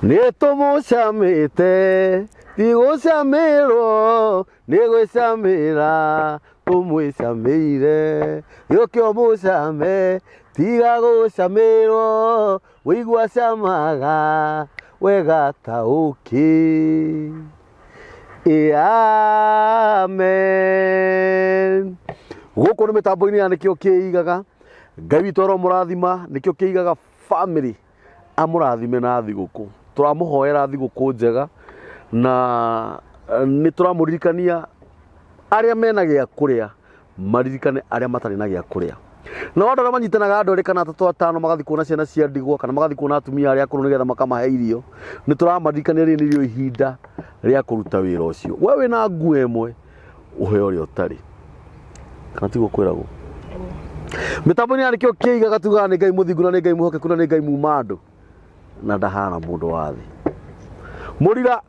Nitumucamite tigucamirwo nigwicamira tumwicameire yukio mucame tiga gucamirwo wigua camaga wega ta uki. Amen. Guku ni mitambo-ini ya nikio kiigaga Ngai witu aromurathima nikio kiigaga family amurathime na thiguku turamuhoera thiguku njega na ni turamuririkania aria mena gia kuria maririkane aria matari na gia kuria na watu arĩa manyitanaga andũ erĩ kana atatũ atano magathi kuona ciana cia ndigwa kana magathi kuona atumia arĩa akũrũ nigetha makamahe irio ni tũramaririkania rĩrĩ nĩrĩo ihinda rĩa kũruta wĩra ũcio. We wĩna nguo ĩmwe ũhe ũrĩa ũtarĩ kana tiguo kwĩragwo. Mitambo-ini ya nikio kiigaga tugaga nĩ Ngai mũthingu na nĩ Ngai mũhokeku na nĩ Ngai muuma andũ na ndahana mũndũ wa thĩ. Mũrira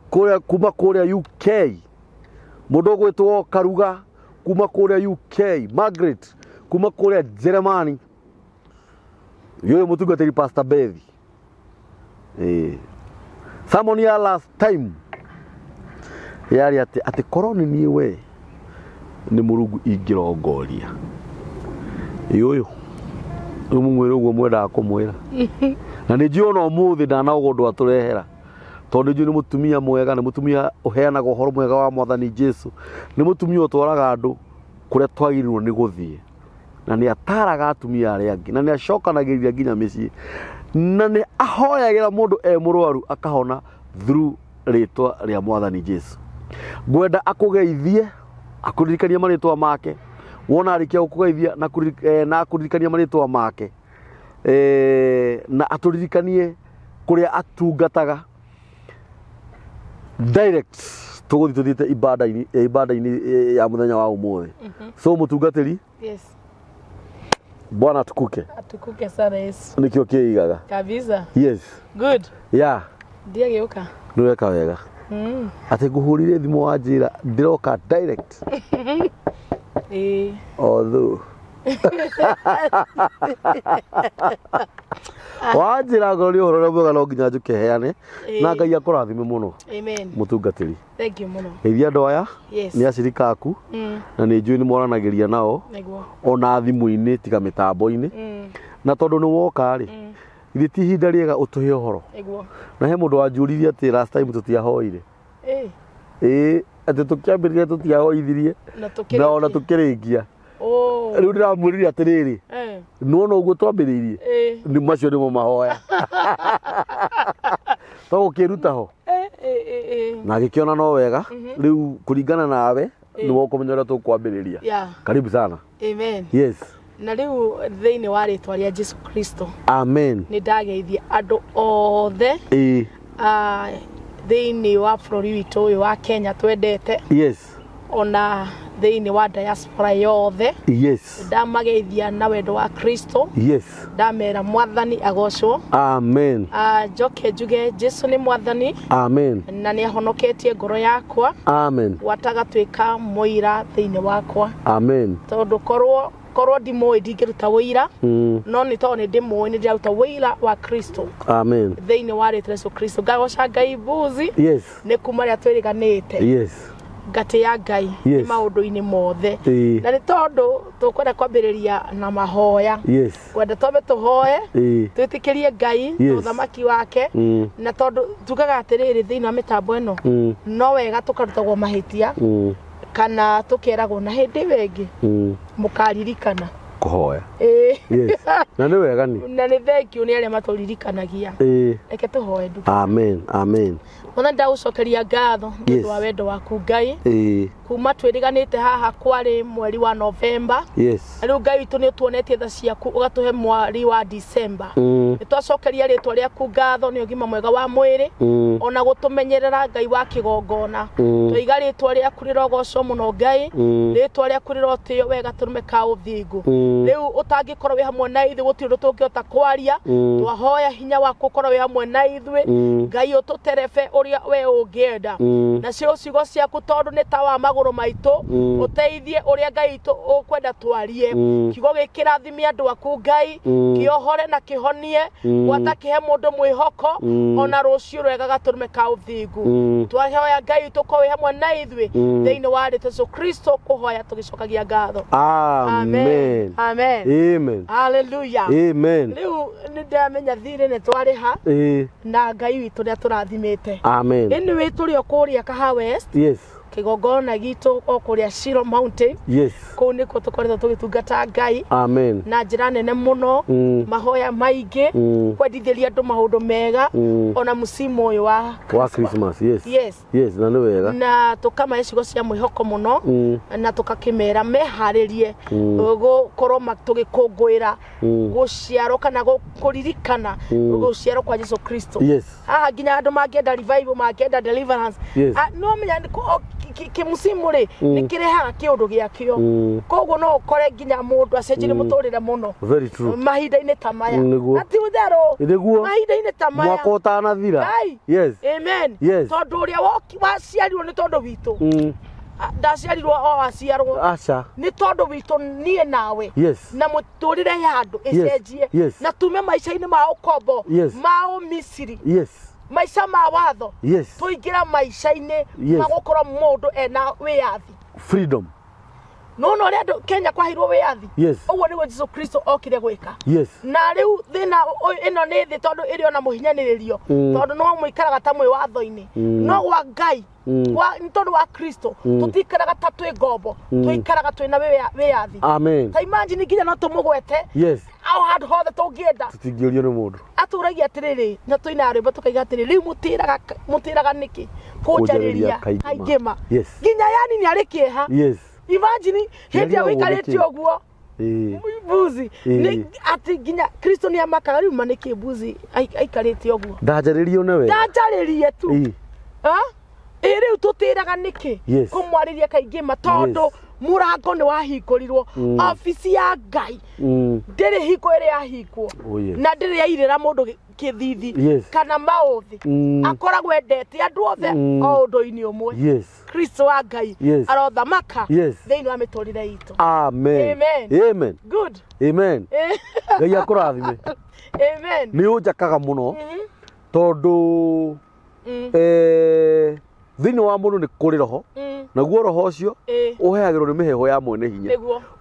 kuma kũrĩa UK mũndũ ũgwĩtwo Karuga kuma kũrĩa UK, Margaret kuma kũrĩa Germany, yoyo mũtungatĩri Pastor Bethi. Sermon ya last time yari ati koroni niĩ we nĩ Mũrungu ingĩrongoria. Yoyo umumwĩra ũguo mwendaga kũmwĩra na nĩ njũĩ ona ũmũthĩ ndanaũgwo ũndũ atũrehera tondũ nĩ njũĩ nĩ mũtumia mwega, nĩ mũtumia ũheanaga ũhoro mwega wa Mwathani Jesu, nĩ mũtumia ũtwaraga andũ kũrĩa twagĩrĩirwo nĩ gũthiĩ na nĩ ataraga atumia arĩa angĩ na nĩ acokanagĩrĩria nginya mĩciĩ na nĩ ahoyagĩra mũndũ mũrwaru akahona through rĩtwa rĩa Mwathani Jesu. Ngwenda akũgeithie akũririkanie marĩtwa make wona arĩkia gũkũgeithia na akũririkanie marĩtwa make na atũririkanie kũrĩa atungataga direct tũgũthi tũthiĩte ibada-inĩ ya mũthenya wa ũmũthĩ. So mũtungatĩri, yes, Bwana atukuke sana Yesu nikio kiigaga kabisa. Yes, good, yeah, ndia gĩũka nĩ weka wega atĩ ngũhũrire thimũ wanjĩra ndĩroka direct although wanjĩra ngoro nĩ ũhoro ũrĩa mwega no nginya njũke heane na Ngai akũrathime mũno. Amen. Mũtungatĩri, thank you mũno. Geithia andũ aya Yes, nĩ acirika aku na nĩ njũĩ nĩ mwaranagĩria nao ona thimũ-inĩ tiga mĩtambo-inĩ na tondũ nĩ woka rĩ ithe ti ihinda rĩega ũtũhe ũhoro na he mũndũ wanjũririe atĩ last time tũtiahoire atĩ tũkĩambĩrĩria tũtiahoithirie na ona tũkĩrĩkia. Rĩu ndĩramwĩrire atĩrĩrĩ nuona ũguo twambĩrĩirie nĩ macio nĩmo mahoya tũgũkĩruta ho na agĩkĩona no wega rĩu kũringana nawe nĩ wokũmenya ũrĩa tũkwambĩrĩria. Karibu sana. Amen. Yes. Na rĩu thĩinĩ wa rĩtwa rĩa Jesu Kristo, amen, nĩ ndageithia andũ othe thĩinĩ wa bũrũri witũ ũyũ wa Kenya twendete. Yes. Ona thĩinĩ wa diaspora yothe. Yes. Ndamageithia na wendo wa Kristo. Yes. Ndamera Mwathani agocwo. Amen. Njoke njuge Jesu nĩ Mwathani. Amen. Na nĩ ahonoketie ngoro yakwa. Amen. Watagatuĩka mũira thĩinĩ wakwa. Amen. Tondũ korwo ndimũĩ ndingĩruta wĩira no nĩ tondũ nĩ ndĩmũĩ nĩ ndĩraruta wĩira wa Kristo. Amen. Thĩinĩ wa rĩtwa Jesu Kristo ngagoca Ngai mbuzi. Yes. Nĩ kuma rĩa twĩrĩganĩte. Yes. Ngati ya Ngai nĩ maũndũ-inĩ mothe na nĩ tondũ tũkwenda kwambĩrĩria na mahoya. Yes. Kwenda twambe tũhoe twĩtĩkĩrie Ngai ũthamaki wake na tondũ tugaga atĩrĩrĩ thĩinĩ wa mĩtambo ĩno no wega tũkarutagwo mahĩtia kana tũkeragwo na hĩndĩ ĩngĩ mũkaririkana kũhoya. Yes. Na nĩ wega na nĩ thank you nĩ arĩa matũririkanagia. Reke tũhoe ndugu. Amen. Amen. Mwana ndagũcokeria ngatho nĩ ũndũ wa wendo waku Ngai kuma twĩrĩganĩte haha kwarĩ mweri wa November. Yes. Rĩu Ngai witũ nĩ ũtuonetie tha ciaku ũgatũhe mweri wa December. Nĩ twacokeria rĩtwa rĩaku ngatho nĩ ũgima mwega wa mwĩrĩ ona gũtũmenyerera Ngai wa kĩgongona Tũiga rĩtwa rĩaku rĩrogocwo mũno Ngai, rĩtwa rĩaku rĩrotĩo wega tũrume ka ũthingu. Rĩu ũtangĩkorwo wĩ hamwe na ithuĩ gũtirĩ ũndũ tũngĩhota kwaria, twahoya hinya waku ũkorwo wĩ hamwe na ithuĩ, Ngai ũtũterebe ũrĩa we ũngĩenda. Nacio ciugo ciaku tondũ nĩ ta wa magũrũ maitũ, ũteithie ũrĩa Ngai ũkwenda twarie. Kiugo gĩkĩrathimie andũ aku Ngai, kĩohore na kĩhonie, gwatakĩhe mũndũ mwĩhoko, ona rũciũ rwega gatũrume ka ũthingu. Twahoya Ngai tũkorwo wĩ hamwe na ithuĩ, thĩinĩ wa Jesũ Kristo kũhoya tũgĩcokagia ngatho. Amen. Amen. Amen. Hallelujah. Amen. Rĩu nĩ ndamenya thirĩ nĩ twarĩha na Ngai witũ nĩ atũrathimĩte. Amen. Ĩnĩ witũ rĩo kũrĩa Kaha West. Yes. Kĩgongona gitũ o kũrĩa Shiro Mountain. Yes. Kũu nĩkuo tũkoretwo tũgĩtungata Ngai. Amen. Na njĩra nene mũno, mahoya maingĩ, kwendithĩria andũ maũndũ mega, ona musimu ũyũ wa Christmas. Yes. Yes. Yes, na nĩ wega. Na tũkamahe ciugo cia mwĩhoko mũno, na tũkakĩmera meharĩrie gũkorwo tũgĩkũngũĩra gũciarwo kana kũririkana gũciarwo kwa Jesũ Kristo. Yes. Haha nginya andũ mangĩenda revival, mangĩenda deliverance. No menya kĩmusimu rĩ nĩ kĩrehaga kĩũndũ gĩakĩo. Koguo no ũkore nginya mũndũ acenjire mũtũrĩre mũno. Very true. Mahinda-inĩ ta maya. Ati ũtherũ. Mahinda-inĩ ta maya. Mwaka ũtanathira. Yes. Amen. Yes. Tondũ ũrĩa waciarirwo nĩ tondũ witũ. Ndaciarirwo o aciarwo. Aca. Nĩ tondũ witũ niĩ nawe. Yes. Na mũtũrĩre ya andũ ĩcenjie. Na tume maica-inĩ ma ũkombo. Ma ũmisiri. Yes. Maica ma watho. Yes. Tũingĩra maica-inĩ ma gũkorwo mũndũ ena wĩyathi. Freedom. No rĩa andũ Kenya kwaheirwo wĩyathi. Yes. Ũguo nĩguo Jesũ Kristo okire gwĩka. Yes. Na rĩu thĩna ĩno nĩ thĩ tondũ ĩrĩ ona mũhinyanĩrĩrio. Tondũ no mũikaraga ta mwĩ watho-inĩ. No gwa Ngai nĩ tondũ wa Kristo tũtikaraga ta twĩ ngombo, tũikaraga twĩna wĩyathi. Amen. Ta imagine nginya no tũmũgwete. Yes. Au handũ hothe tũngĩenda. Tũtingĩũrio nĩ mũndũ. Atũragia atĩrĩrĩ, na tũina rwĩmbo tũkaiga atĩrĩrĩ, rĩu mũtĩraga nĩkĩ? Kũnjarĩria kaingĩma. Nginya yani nĩ arĩ kĩeha. Yes. Imagine hĩndĩ ĩyo wĩikarĩte ũguo. Mbuzi. Ati nginya Kristo nĩ amakaga rĩu manĩkĩ mbuzi aikarĩte ũguo. Ndanjarĩrio nĩ we. Ndanjarĩrie tu. Rĩu tũtĩraga nĩkĩ? Kũmwarĩria kaingĩma tondũ mũrango nĩ wahingũrirwo. Ofici ya Ngai ndĩrĩ hingo ĩrĩa yahingwo. Na ndĩrĩ yairĩra mũndũ kĩthithi kana maũthĩ. Akoragwo endete andũ othe o ũndũ-inĩ ũmwe. Kristo wa Ngai arothamaka thĩinĩ wa mĩtũrĩre itũ. Amen. Amen. Good. Amen. Ngai akũrathime. Amen. Nĩ ũnjakaga mũno tondũ thĩinĩ wa mũndũ nĩ kũrĩ roho, naguo roho ũcio ũheagĩrwo nĩ mĩheho ya mwene hinya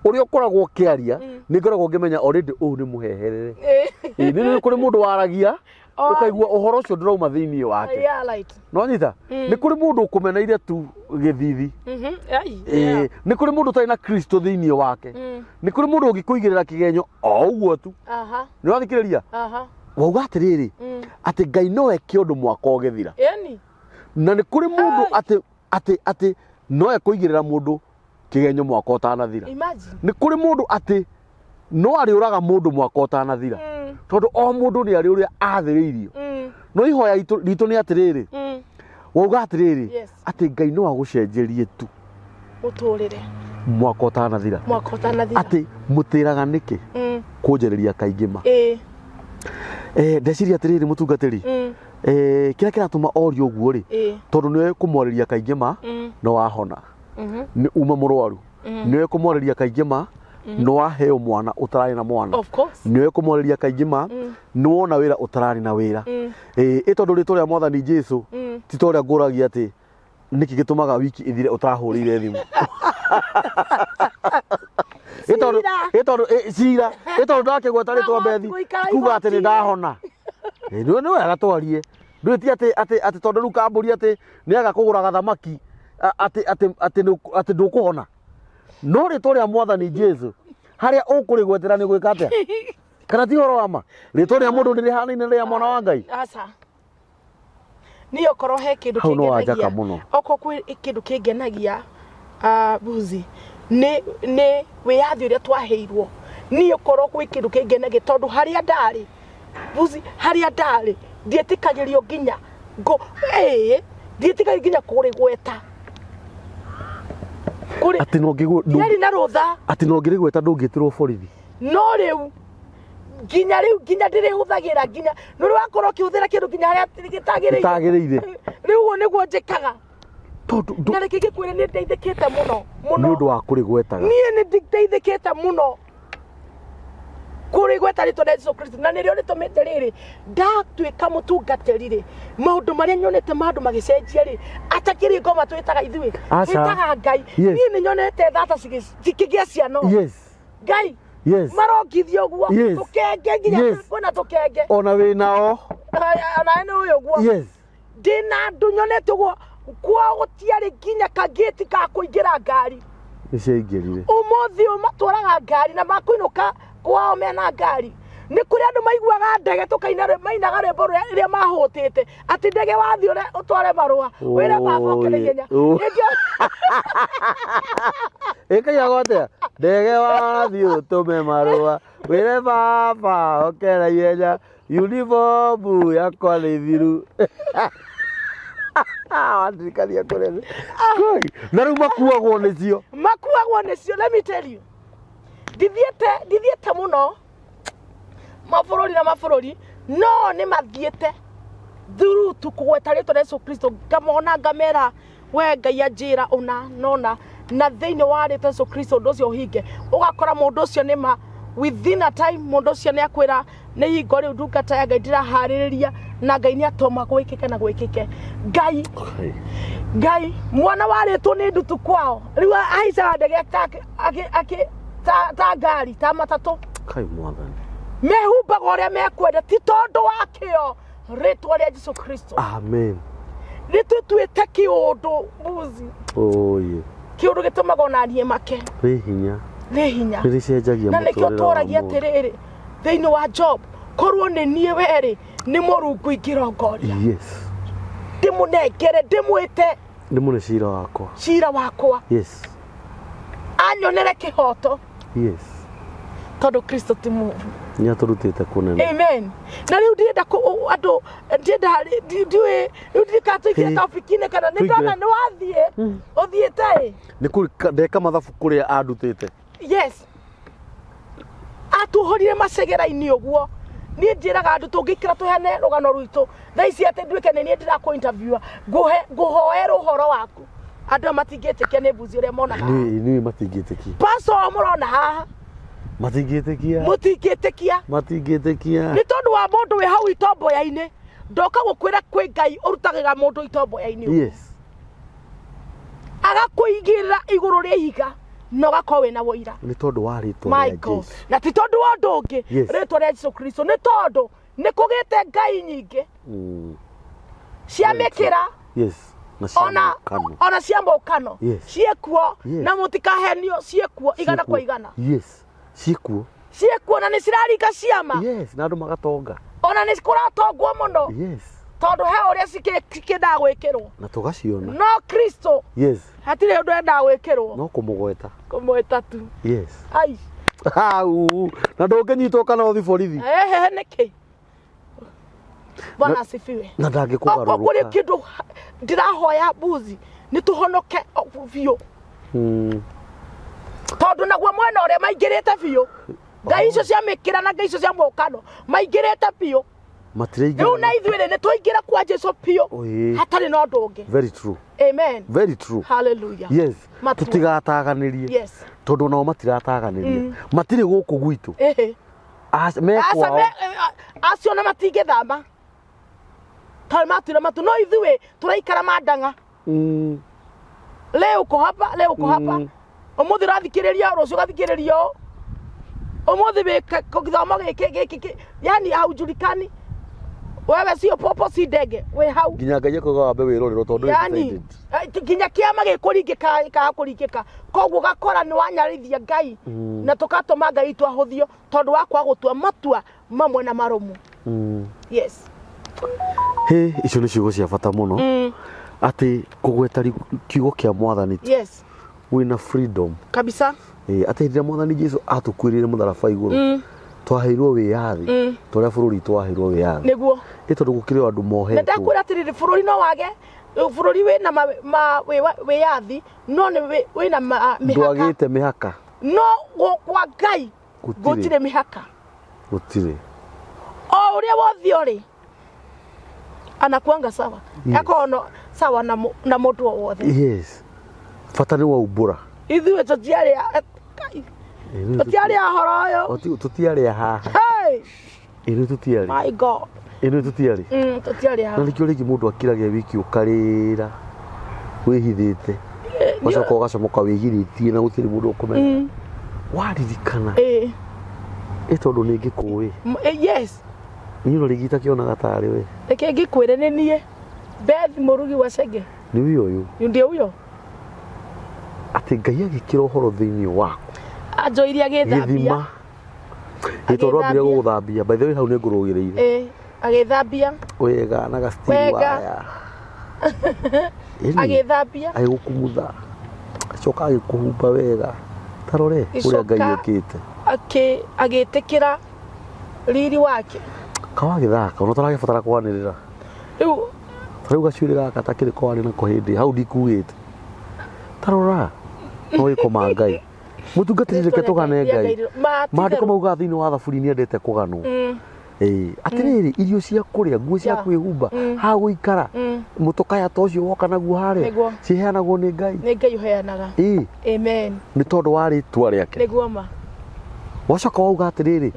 ũrĩa ũkoragwo ũkĩaria. Nĩ ngoragwo ngĩmenya already ũyũ nĩ mũheherere. Nĩ kũrĩ mũndũ waragia ũkaigua ũhoro ũcio ndĩrauma thĩinĩ wake. No nyita nĩ kũrĩ mũndũ ũkũmeneire tu gĩthithi. Nĩ kũrĩ mũndũ ũtarĩ na Kristo thĩinĩ wake. Nĩ kũrĩ mũndũ ũngĩkũigĩrĩra kĩgenyo o ũguo tu. Nĩ wathikĩrĩria wauga atĩrĩrĩ atĩ Ngai no eke ũndũ mwaka ũgĩthira. Na nĩ kũrĩ mũndũ atĩ no ekũigĩrĩra mũndũ kĩgenyo mwaka ũtanathira. Nĩ kũrĩ mũndũ atĩ no arĩũraga mũndũ mwaka ũtanathira. Tondũ o mũndũ nĩ arĩ ũrĩa athĩrĩirio. No ihoya ritũ nĩ atĩrĩrĩ wauga atĩrĩrĩ atĩ Ngai no agũcenjerie tu mũtũrĩre mwaka ũtanathira. Atĩ mũtĩraga nĩkĩ kũnjarĩria kaingĩma. Ndeciria atĩrĩrĩ mũtungatĩri kĩrĩa kĩratũma orio ũguo rĩ tondũ nĩwe kũmwarĩria kaingĩma no wahona. Nĩ uma mũrwaru nĩwe kũmwarĩria kaingĩma no waheo mwana ũtararĩ na mwana. Nĩwe kũmwarĩria kaingĩma nĩ wona wĩra ũtararĩ na wĩra. Tondũ rĩtwa rĩa Mwathani Jesũ ti ta ũrĩa ngũragia atĩ nĩkĩ gĩtũmaga wiki ĩthire ũtarahũrĩire thimũ. Cira tondũ ndakĩgweta rĩtwa Bethi kuga atĩ nĩ ndahona. Nĩ wega twarie ndwĩti atĩ tondũ rĩu kambũri atĩ nĩ aga kũgũra gathamaki atĩ ndũkũhona. No rĩtwa rĩa Mwathani Jesũ harĩa ũkũrĩgwetera nĩ gwĩka atĩa? Kana ti ũhoro wa ma? Rĩtwa rĩa mũndũ nĩ rĩhanaine rĩa mwana wa Ngai. Aca nĩ okorwo he kĩndũ kĩngenagia okorwo kwĩ kĩndũ kĩngenagia mbuzi nĩ wĩyathi ũrĩa twaheirwo. Nĩ okorwo kwĩ kĩndũ kĩngenagia tondũ harĩa ndarĩ mbuzi harĩa ndarĩ ndiĩtĩkagĩrio nginya ndiĩtĩkagĩrio nginya kũrĩgweta ati no ngigu ndari na rutha ati no ngirigweta ndungitirwo borithi no riu nginya ndirihuthagira nginya nuri wakorwo kihuthira kindu nginya haria gitagirire riu uguo niguo njikaga na reke ngikwire ni ndeithikite muno ni undu wa kurigwetaga ni ndeithikite muno kurigweta ritwa rĩa Yesu Kristo na nĩrĩo rĩtũmĩte rĩrĩ ndatuĩka mũtungatĩri rĩ maũndũ marĩa nyonete maũndũ magĩcenjia rĩ atakĩrĩ ngoma twĩtaga ithuĩ twĩtaga Ngai niĩ nĩ nyonete thata cikĩgĩa ciana Ngai marongithia ũguo tũkenge nginya kwĩna tũkenge ona wĩ nao ona nĩ ũyũ ũguo ndĩna andũ nyonete ũguo kwao gũtiarĩ nginya kagĩti ka kũingĩra ngari nĩciaingĩrire ũmũthĩ matwaraga ngari na makũinũka kwao mena ngari nĩ kũrĩ andũ maiguaga ndege tũkaina mainaga rwĩmbo rũrĩa mahũtĩte atĩ ndege wathiĩ ũtware marũa wĩre baba ũkĩrĩgenya ĩkaiagwo atĩa ndege wathiĩ ũtũme marũa wĩre baba ũkĩrĩgenya uniform yakwa nĩ thiru watirikania kũrene na rĩu makuagwo nĩcio let me tell you ndithiĩte mũno mabũrũri na mabũrũri no nĩ mathiĩte through kũgweta rĩtwa rĩa Yesu Kristo ngamona ngamera we Ngai anjĩra ona nona na thĩinĩ wa rĩtwa Yesu Kristo ũndũ ũcio ũhinge ũgakora mũndũ ũcio nĩ ma within a time mũndũ ũcio nĩ akwĩra nĩ hingo rĩu ndungata ya Ngai ndĩraharĩrĩria na Ngai nĩ atoma gwĩkĩke na gwĩkĩke Ngai mwana warĩtwo nĩ ndutu kwao rĩu ahaicaga ndege ta ngari ta matatũ kai mwathani mehumbaga ũrĩa mekwenda ti tondũ wa kĩo rĩtwa rĩa Yesu Kristo amen nĩtũtuĩte kĩũndũ mbuzi kĩũndũ gĩtũmaga ona niĩ make nĩ hinya rĩcenjagia na nĩkĩo tũragia atĩrĩrĩ thĩinĩ wa Job korwo nĩ niĩ werĩ nĩ Mũrungu ingĩrongoria ndĩmũnengere ndĩmwĩte ndĩmũne cira wakwa anyonere kĩhoto tondũ Kristo ti mũũru nĩatũrutĩte kũnene amen na rĩu ndĩrenda andũ ndiũĩ rĩu ndikatũikire topic-inĩ kana nĩ ndona nĩ wathiĩ ũthiĩte nĩ kũrĩ ndeka mathabu kũrĩa andutĩte atuhorire macegera-inĩ ũguo niĩ njĩraga andũ tũngĩikara tũheane rũgano rwitũ thaa ici atĩ nduĩke nĩ niĩ ndĩrakũ-interview ngũhoera ũhoro waku andũ matingĩtĩkia nĩ mbuzi ũrĩa monaga niĩ matingĩtĩkia pastor mũrona haha matingĩtĩkia nĩ tondũ wa mũndũ wĩ hau itomboya-inĩ ndoka gũkwĩra kwĩ Ngai ũrutagĩra mũndũ itomboya-inĩ agakũigĩrĩra igũrũ rĩa ihiga na ũgakorwo wĩna wũira nĩ tondũ wa rĩtwa rĩa Jesũ na ti tondũ wa ũndũ ũngĩ rĩtwa rĩa Yesu Kristo nĩ tondũ nĩ kũgĩte Ngai nyingĩ cia mĩkĩra ona cia mũkano ciĩkuo na mũtikahenio ciĩkuo igana kwa igana ciĩkuo na nĩ ciraringa ciama na andũ magatonga ona nĩ kũratongwo mũno tondũ he ũrĩa cikĩendaga gwĩkĩrwo na tũgaciona no Kristo hatirĩ ũndũ endaga gwĩkĩrwo no kũmwĩta tu na ndũngĩnyitwo kana ũthiĩ borithi nĩkĩ Bwana asifiwe na ndangĩkũgarũrũka kũrĩ kĩndũ ndĩrahoya mbuzi nĩ tũhonoke biũ tondũ naguo mwena ũrĩa maingĩrĩte biũ ngai icio cia mĩkĩra na ngai icio cia mũkano maingĩrĩte biũ rĩu na ithuĩ nĩ twaingĩra kwa Jesũ biũ hatarĩ na ũndũ ũngĩ amen hallelujah tũtigataganĩrie tondũ nao matirataganĩria matirĩ gũkũ gwitũ acio na matingĩthama tondũ matira no ithuĩ tũraikara mandanga leo uko hapa ũmũthĩ ũrathikĩrĩria rũciũ ũgathikĩrĩria ũmũthĩ gĩthomo gĩkĩ yani haujulikani wewe sio popo si ndege we hau nginya Ngai akuga wambe wĩrorerwo tondũ yani nginya kĩama gĩkũringĩka koguo gakora nĩ wanyarithia Ngai na tũgatũma Ngai twahũthio tondũ wakwa gũtua matua mamwe na marũmu icio nĩ ciugo cia bata mũno atĩ kũgweta kiugo kĩa Mwathani wĩna freedom kabisa atĩ rĩrĩa Mwathani Jesũ atũkuĩrĩire mũtharaba igũrũ twaheirwo wĩyathi tũrĩa bũrũri twaheirwo wĩyathi nĩguo tondũ gũkĩrĩ andũ mohetwo na ndakwĩra atĩrĩrĩ bũrũri no wage bururi wina we yathi no ni wina mihaka ndwagite mihaka no kwa Ngai gutire mihaka gutire o uria wothi uri anakuanga sawa yakono sawa na mundu wothe yes fatani wa ubura ithuĩ tũtiarĩ horo ũyũ tũtiarĩ haha ĩnĩ tũtiarĩ my god ĩnĩ tũtiarĩ tũtiarĩ haha na nĩkĩo rĩngĩ mũndũ akiragia wiki ũkarĩra wĩhithĩte wacoka ũgacomoka wĩgirĩtie na gũtirĩ mũndũ ũkũmenya waririkana tondũ nĩ ngĩkũĩ yes niĩ no rĩngĩ itakĩonaga tarĩ we reke ngĩkwĩre nĩ niĩ Beth Mũrugi wa Cenge nĩ ũyũ ndio ũyũ atĩ Ngai agĩkĩra ũhoro thĩinĩ waku anjoirie agĩthambia tondũ ambire gũgũthambia by the way hau nĩ ngũrũgĩrĩire agĩthambia wega na gastiri waya agĩthambia agĩgũkumutha acoka agĩkũhumba wega tarore ũrĩa Ngai ekĩte agĩtĩkĩra riri wake kawagĩthaka ona tũragĩbatara kwanĩrĩra rĩu gacuĩrĩ gaka takĩrĩ kwarĩ na kũhĩndĩ hau ndikuugĩte tarora no gĩkoma Ngai mũtungatĩri reke tũgane Ngai maandĩko mauga thĩinĩ wa thaburi nĩ endete kũganwo atĩrĩrĩ irio cia kũrĩa nguo cia kwĩhumba ha gũikara mũtũkaya ta ũcio woka naguo harĩa ciheanagwo nĩ Ngai ũheanaga amen nĩ tondũ wa rĩĩtwa rĩake nĩguo ma wacoka wauga atĩrĩrĩ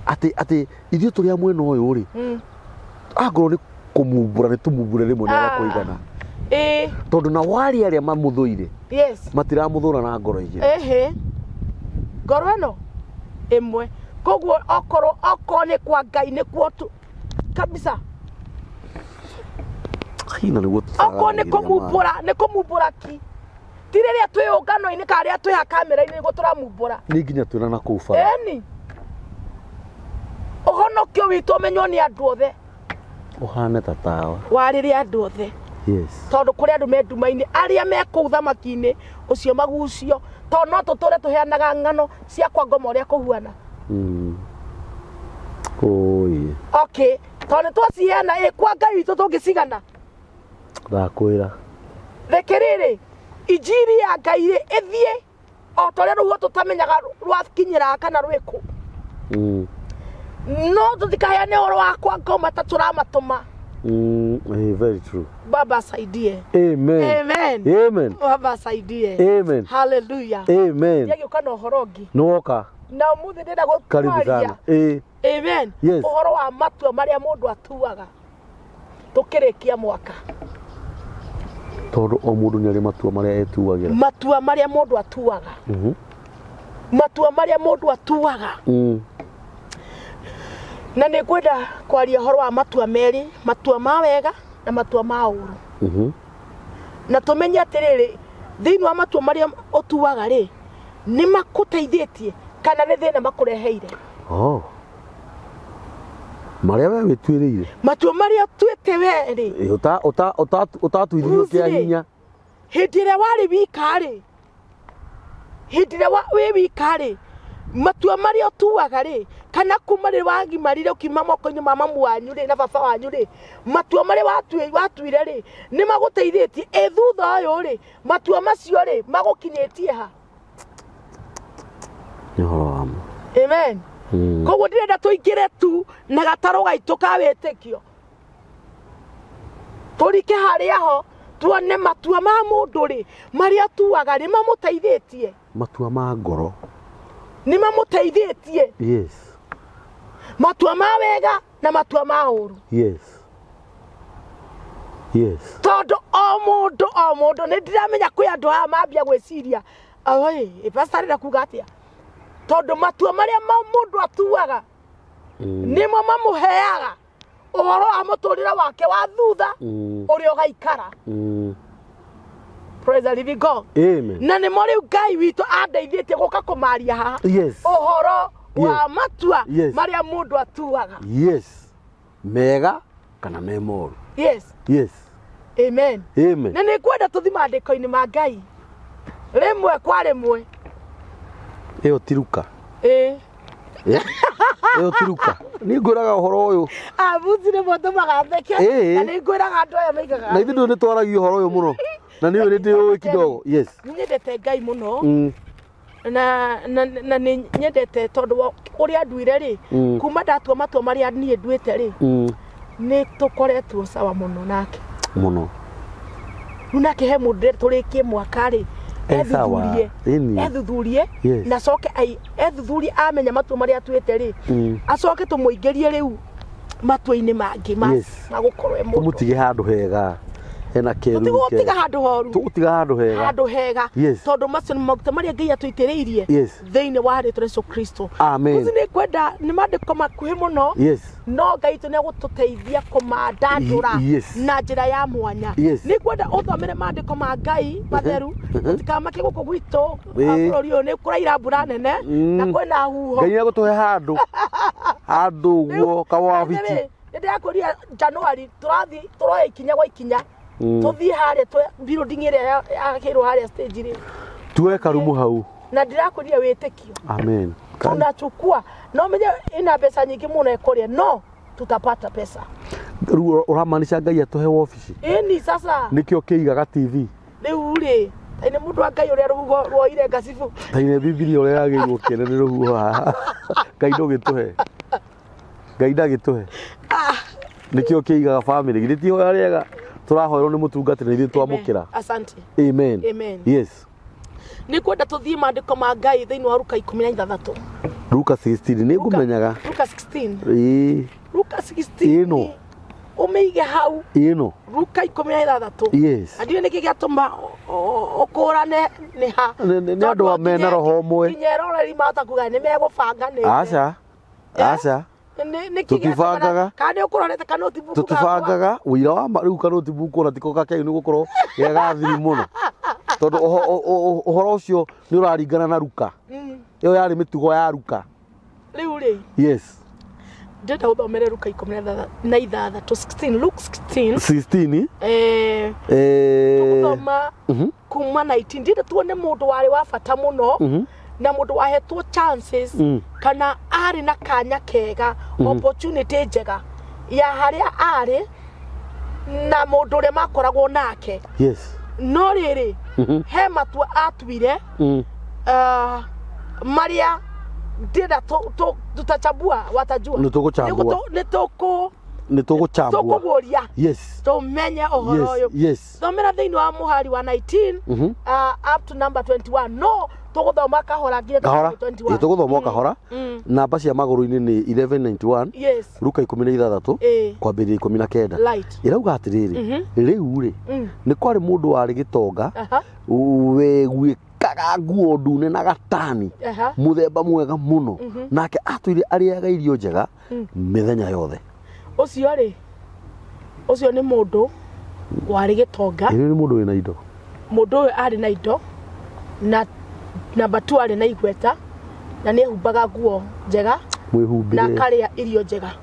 atĩ ithuĩ tũrĩa mwena ũyũ rĩ angorwo nĩ kũmumbũra nĩ tũmumbũre rĩmwe nĩ agakũigana tondũ na wari arĩa mamũthũire matiramũthũra na ngoro igĩrĩ ngoro ĩno ĩmwe koguo okorwo nĩ kwa Ngai nĩkuo kabisa okorwo nĩ kũmumbũra ki ti rĩrĩa twĩ ũngano-inĩ kana rĩrĩa twĩ ha kamera-inĩ nĩguo tũramumbũra nĩ nginya twĩna na kũu bara ĩni ũhonokio witũ ũmenywo nĩ andũ othe ũhane ta tawa warĩrĩ andũ othe tondũ kũrĩ andũ me nduma-inĩ arĩa me kũu thamaki-inĩ ũcio magucio tondũ no tũtũre tũheanaga ng'ano cia kwa ngoma ũrĩa kũhuana okay tondũ nĩ twaciheana kwa Ngai witũ tũngĩcigana ndakwĩra reke rĩrĩ injiri ya Ngai ĩthiĩ o ta ũrĩa rũhuho tũtamenyaga rwakinyĩra kana rwĩkũ no tũtikaheane ũhoro wa kwa ngoma ta tũramatũma very true Baba asaidie amen amen Baba asaidie amen hallelujah amen yagĩũka na ũhoro ũngĩ nĩwoka na ũmũthĩ ndĩrenda gũtwaria amen ũhoro wa matua marĩa mũndũ atuaga tũkĩrĩkia mwaka tondũ o mũndũ nĩ arĩ matua marĩa etuagĩra matua marĩa mũndũ atuaga matua marĩa mũndũ atuaga na nĩ ngwenda kwaria ũhoro wa matua merĩ matua ma wega na matua ma ũũru na tũmenye atĩrĩrĩ thĩinĩ wa matua marĩa ũtuaga rĩ nĩ makũteithĩtie kana nĩ thĩna makũreheire marĩa we wĩtuĩrĩire matua marĩa ũtuĩte we rĩ ũtatuithirio kĩa hinya hĩndĩ ĩrĩa warĩ wika rĩ hĩndĩ ĩrĩa wĩ wika rĩ matua marĩa ũtuaga rĩ kana kuma rĩ wagimarire ũkiuma moko-inĩ ma mamu wanyu rĩ na baba wanyu rĩ matua marĩa watuire rĩ nĩ magũteithĩtie thutha ũyũ rĩ matua macio rĩ magũkinyĩtie ha nĩ ũhoro wa ma amen koguo ndĩrenda tũingĩre tu na gatarũ gaitũ ka wĩtĩkio tũrike harĩa ho tuone matua ma mũndũ rĩ marĩa atuaga nĩ mamũteithĩtie matua ma ngoro nĩ mamũteithĩtie matua ma wega na matua ma ũũru tondũ o mũndũ nĩ ndiramenya kwĩ andũ aya mambia gwĩciria pastor arenda kuga atĩa tondũ matua marĩa mũndũ atuaga nĩmo mamũheaga ũhoro wa mũtũrĩre wake wa thutha ũrĩa ũgaikara praise the living God na nĩmo rĩu Ngai witũ andeithĩtie gũka kũmaria haha ũhoro wa matua marĩa mũndũ atuaga mega kana me moru amen na nĩ ngwenda tũthi maandĩko-inĩ ma Ngai rĩmwe kwa rĩmwe ĩyo ti Luka Yo tiruka. Ni nguraga uhoro uyu. Buzi ne moto magatheke. Na ni nguraga andu aya maigaga. Na ithu ni twaragia uhoro uyu muno. Na ni ndi uyu kidogo. Yes. Nyendete Ngai muno. Na ni nyendete tondu uria nduire ri kuma ndatua matua maria nie nduite ri ni tukoretwo sawa muno nake muno nake he mundu turikie mwaka ri ethuthurie na coke ethuthurie amenya matua maria twite ri acoke tumuingerie riu matua-ini mangi magukorwo mundu tumutige handu hega hena keru tutiga handu horu tutiga handu hega tondu macio ni maguta maria Ngai atwitiriirie thiini wa ritwa Yesu Kristo. Amen. Uzi ni kwenda ni mandiko makuhi muno no Ngai tu ni gututeithia kumandandura na njira ya mwanya. Ni kwenda uthomere mandiko ma Ngai matheru utikamake guku gwitu bururi uyu ni kuraira mbura nene na kwena huho Ngai ni gutuhe handu guo kawabiti ndiakuria January turoya ikinya gwa ikinya tuthii haria building area yakirwo haria stage ri tuwe karumu hau na ndirakuria witikio. Amen. Tunachukua no menye ina pesa nyingi muno ekuria no tutapata pesa uramanisha Ngai atuhe office ni sasa nikio kiigaga TV riu ri ine mundu wa Ngai uria ruhugo rwoire gacibu taine Biblia uria yagirwo kene ni ruhugo haha Ngai ndugituhe Ngai ndagituhe nikio kiigaga family githitio ariega turahoerwo ni mutungatiri ithu twamukira. Asante. Amen. Amen. Yes. Ni kwenda tuthie mandiko ma Ngai thiini wa Luka 16. Luka 16 ni ngumenyaga. Luka 16. Luka 16. Ino. Umeige hau. Ino. Luka 16. Yes. Adio niki giatuma ukurane ni ha. Ni andu amena roho mwe. Kinyero ri mata kuga ni megubanga ni. Aca. Tutibangaga kandi ukurorete kanoti buku tutibangaga wira wa riu kanoti buku na tiko gake ni gukorwo gegathiri muno tondu uhoro ucio ni uraringana na Luka iyo yari mitugo ya Luka riu ri ndenda uthomere Luka 16 to 16 Luke 16 tuguthoma kuma 19 ndenda tuone mundu wari wa bata muno na mundu wahetwo chances kana ari na kanya kega opportunity njega ya haria ari na mundu ri makoragwo nake no riri he matua atwire maria ndenda tutachambua watajua nituguchambua tumenye uhoro uyu thomera thiini wa muhari wa 19 up to number 21 no tuguthoma kahora nginya 21 tuguthoma kahora namba cia maguru-ini ni 1191 Luka 16 kwambiria 19 irauga atiriri riu ri ni kwari mundu wari gitonga wegwikaga nguo ndune na gatani muthemba mwega muno nake atwire ariaga irio njega mithenya yothe ucio ni mundu wari gitonga ni mundu wina indo mundu uyu ari na indo na namba 2 ari na igweta na ni humbaga nguo njega mwihumbire na karia irio njega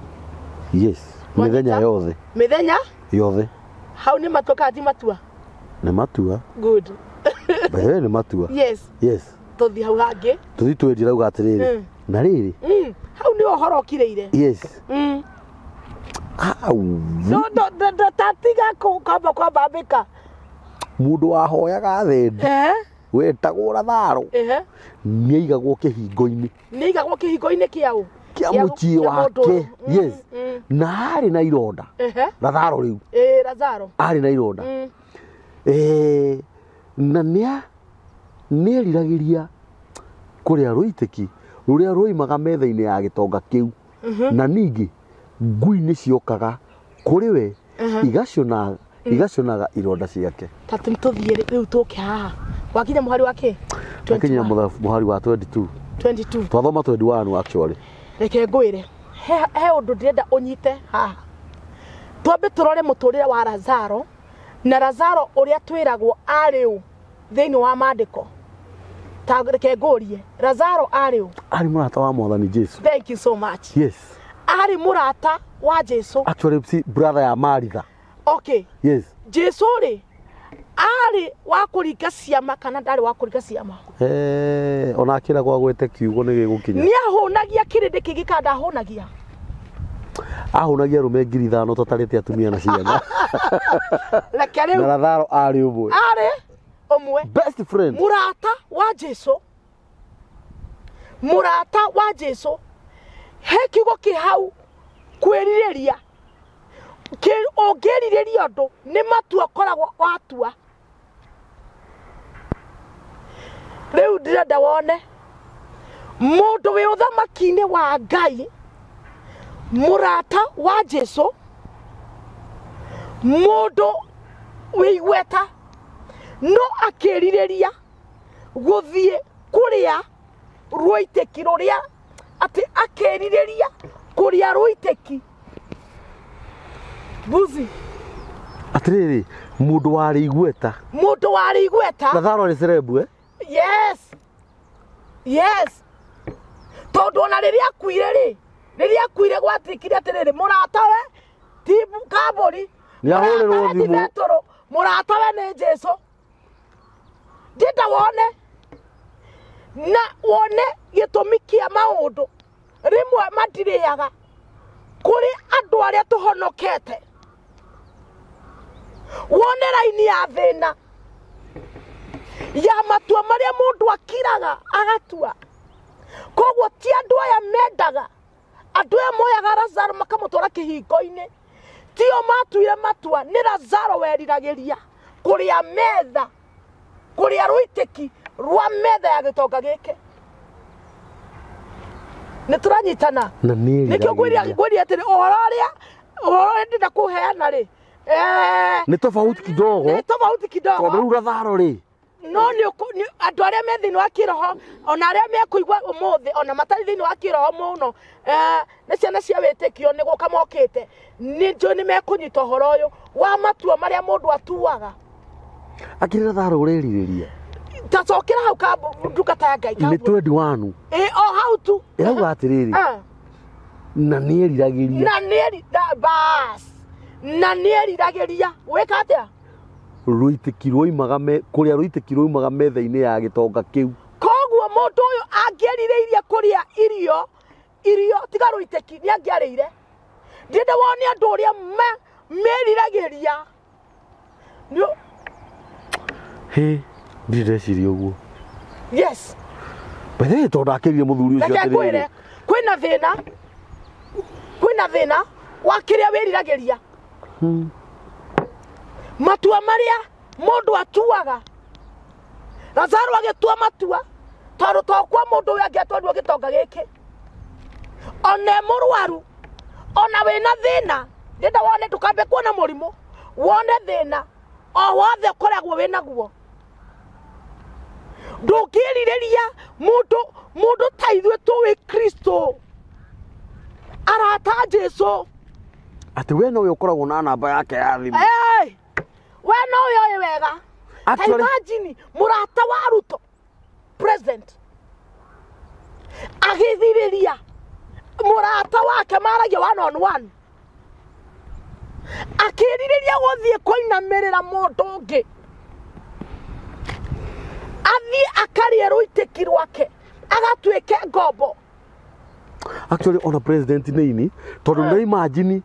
mithenya yothe hau ni matua kati matua ni matua good ni matua tuthi hau hangi tuthi twendira uga atiriri na riri hau ni uhoro kireire no tatiga kwamba mbika mundu wahoyaga thendi wetagwo Lazaro niaigagwo kihingo-ini kiau kia mucii wake na ari na ironda Lazaro riu Lazaro ari na ironda na nieriragiria kuria ruitiki ruria ruimaga metha-ini ya gitonga kiu na ningi ngui ni ciokaga kuri we igacionaga ironda ciake tatu tuthie riu tuke haha wakinya muhari wake wakinya muhari wa 22 twathoma 21 actually reke ngwire he undu ndirenda unyite haha twambe turore muturire wa Lazaro na Lazaro uria twiragwo ariu thiini wa mandiko reke ngurie Lazaro ariu ari murata wa Mwathani Jesu. Thank you so much. Ari murata wa Jesu, actually brother ya Maritha. Jesu ri ari wa kuringa ciama kana ndari wa kuringa ciama ona akira gwa gwete kiugo ni gigukinya ni ahunagia kirindi kingi kada ahunagia rume 5,000 tatarite atumia na ciana reke riu na Lazaro ari umwe best friend murata wa Jesu he kiugo ki hau kwiriria ongerireria ndu ni matua koragwo watua riu ndirenda wone mundu wi uthamaki-ini wa Ngai murata wa Jesu mundu wi igweta no akirireria guthie kuria ruiteki ruria ati akirireria kuria ruiteki buzi atiriri mundu wari igweta Lazaro ni cerebu yes tondu ona riria kwire gwatikire atiriri murata we ti kaburi ni ahurirwo thimu murata we ni Jesu ndenda wone na wone gitumi kia maundu rimwe matiriaga kuri andu aria tuhonokete wone raini ya thina ya matua maria mundu akiraga agatua koguo ti andu aya mendaga andu aya moyaga Lazaro makamutwara kihingo-ini tio matuire matua ni Lazaro weriragiria kuria metha kuria ruiteki rwa metha ya gitonga giki ni turanyitana nikio gwiri atiri uhoro ndinda kuheana ri ni tofauti kidogo tondu Lazaro ri no ni andu aria me thiini wa kiroho ona aria me kuigwa umuthi ona matari thiini wa kiroho muno ni ciana cia witikio ni guka mokite ni njui ni mekunyita uhoro uyu wa matua maria mundu atuaga akiri Lazaro uririria tacokera hau ka ndungata ya Ngai ni 21 hau tu irauga atiriri na ni eriragiria na ni eriragiria weka atia ruiteki ruimaga metha-ini ya gitonga kiu koguo mundu uyu angieririirie kuria irio tiga ruiteki ni angiarire ndinde wone andu uria meriragiria ndireciria uguo yes bethe tondu akirire muthuri ucio atiriri kwina thina wakiria wiriragiria matua maria mundu atuaga Lazaro agitua matua tondu tokwa mundu uyu angiatwarirwo gitonga giki ona murwaru ona wina thina ndenda wone tukambe kuona murimu wone thina o wothe koragwo winaguo ndungirireria mundu ta ithue tuwi Kristo arata Jesu ati we no ukoragwo na namba yake ya thimu we no uyu wega imagine murata wa Ruto president agithiriria murata wake maragia 1-on-1 akiririria guthie kuinamirira mundu ungi athie akarie ruiteki rwake agatuike ngombo actually on a president nini tondu na imagine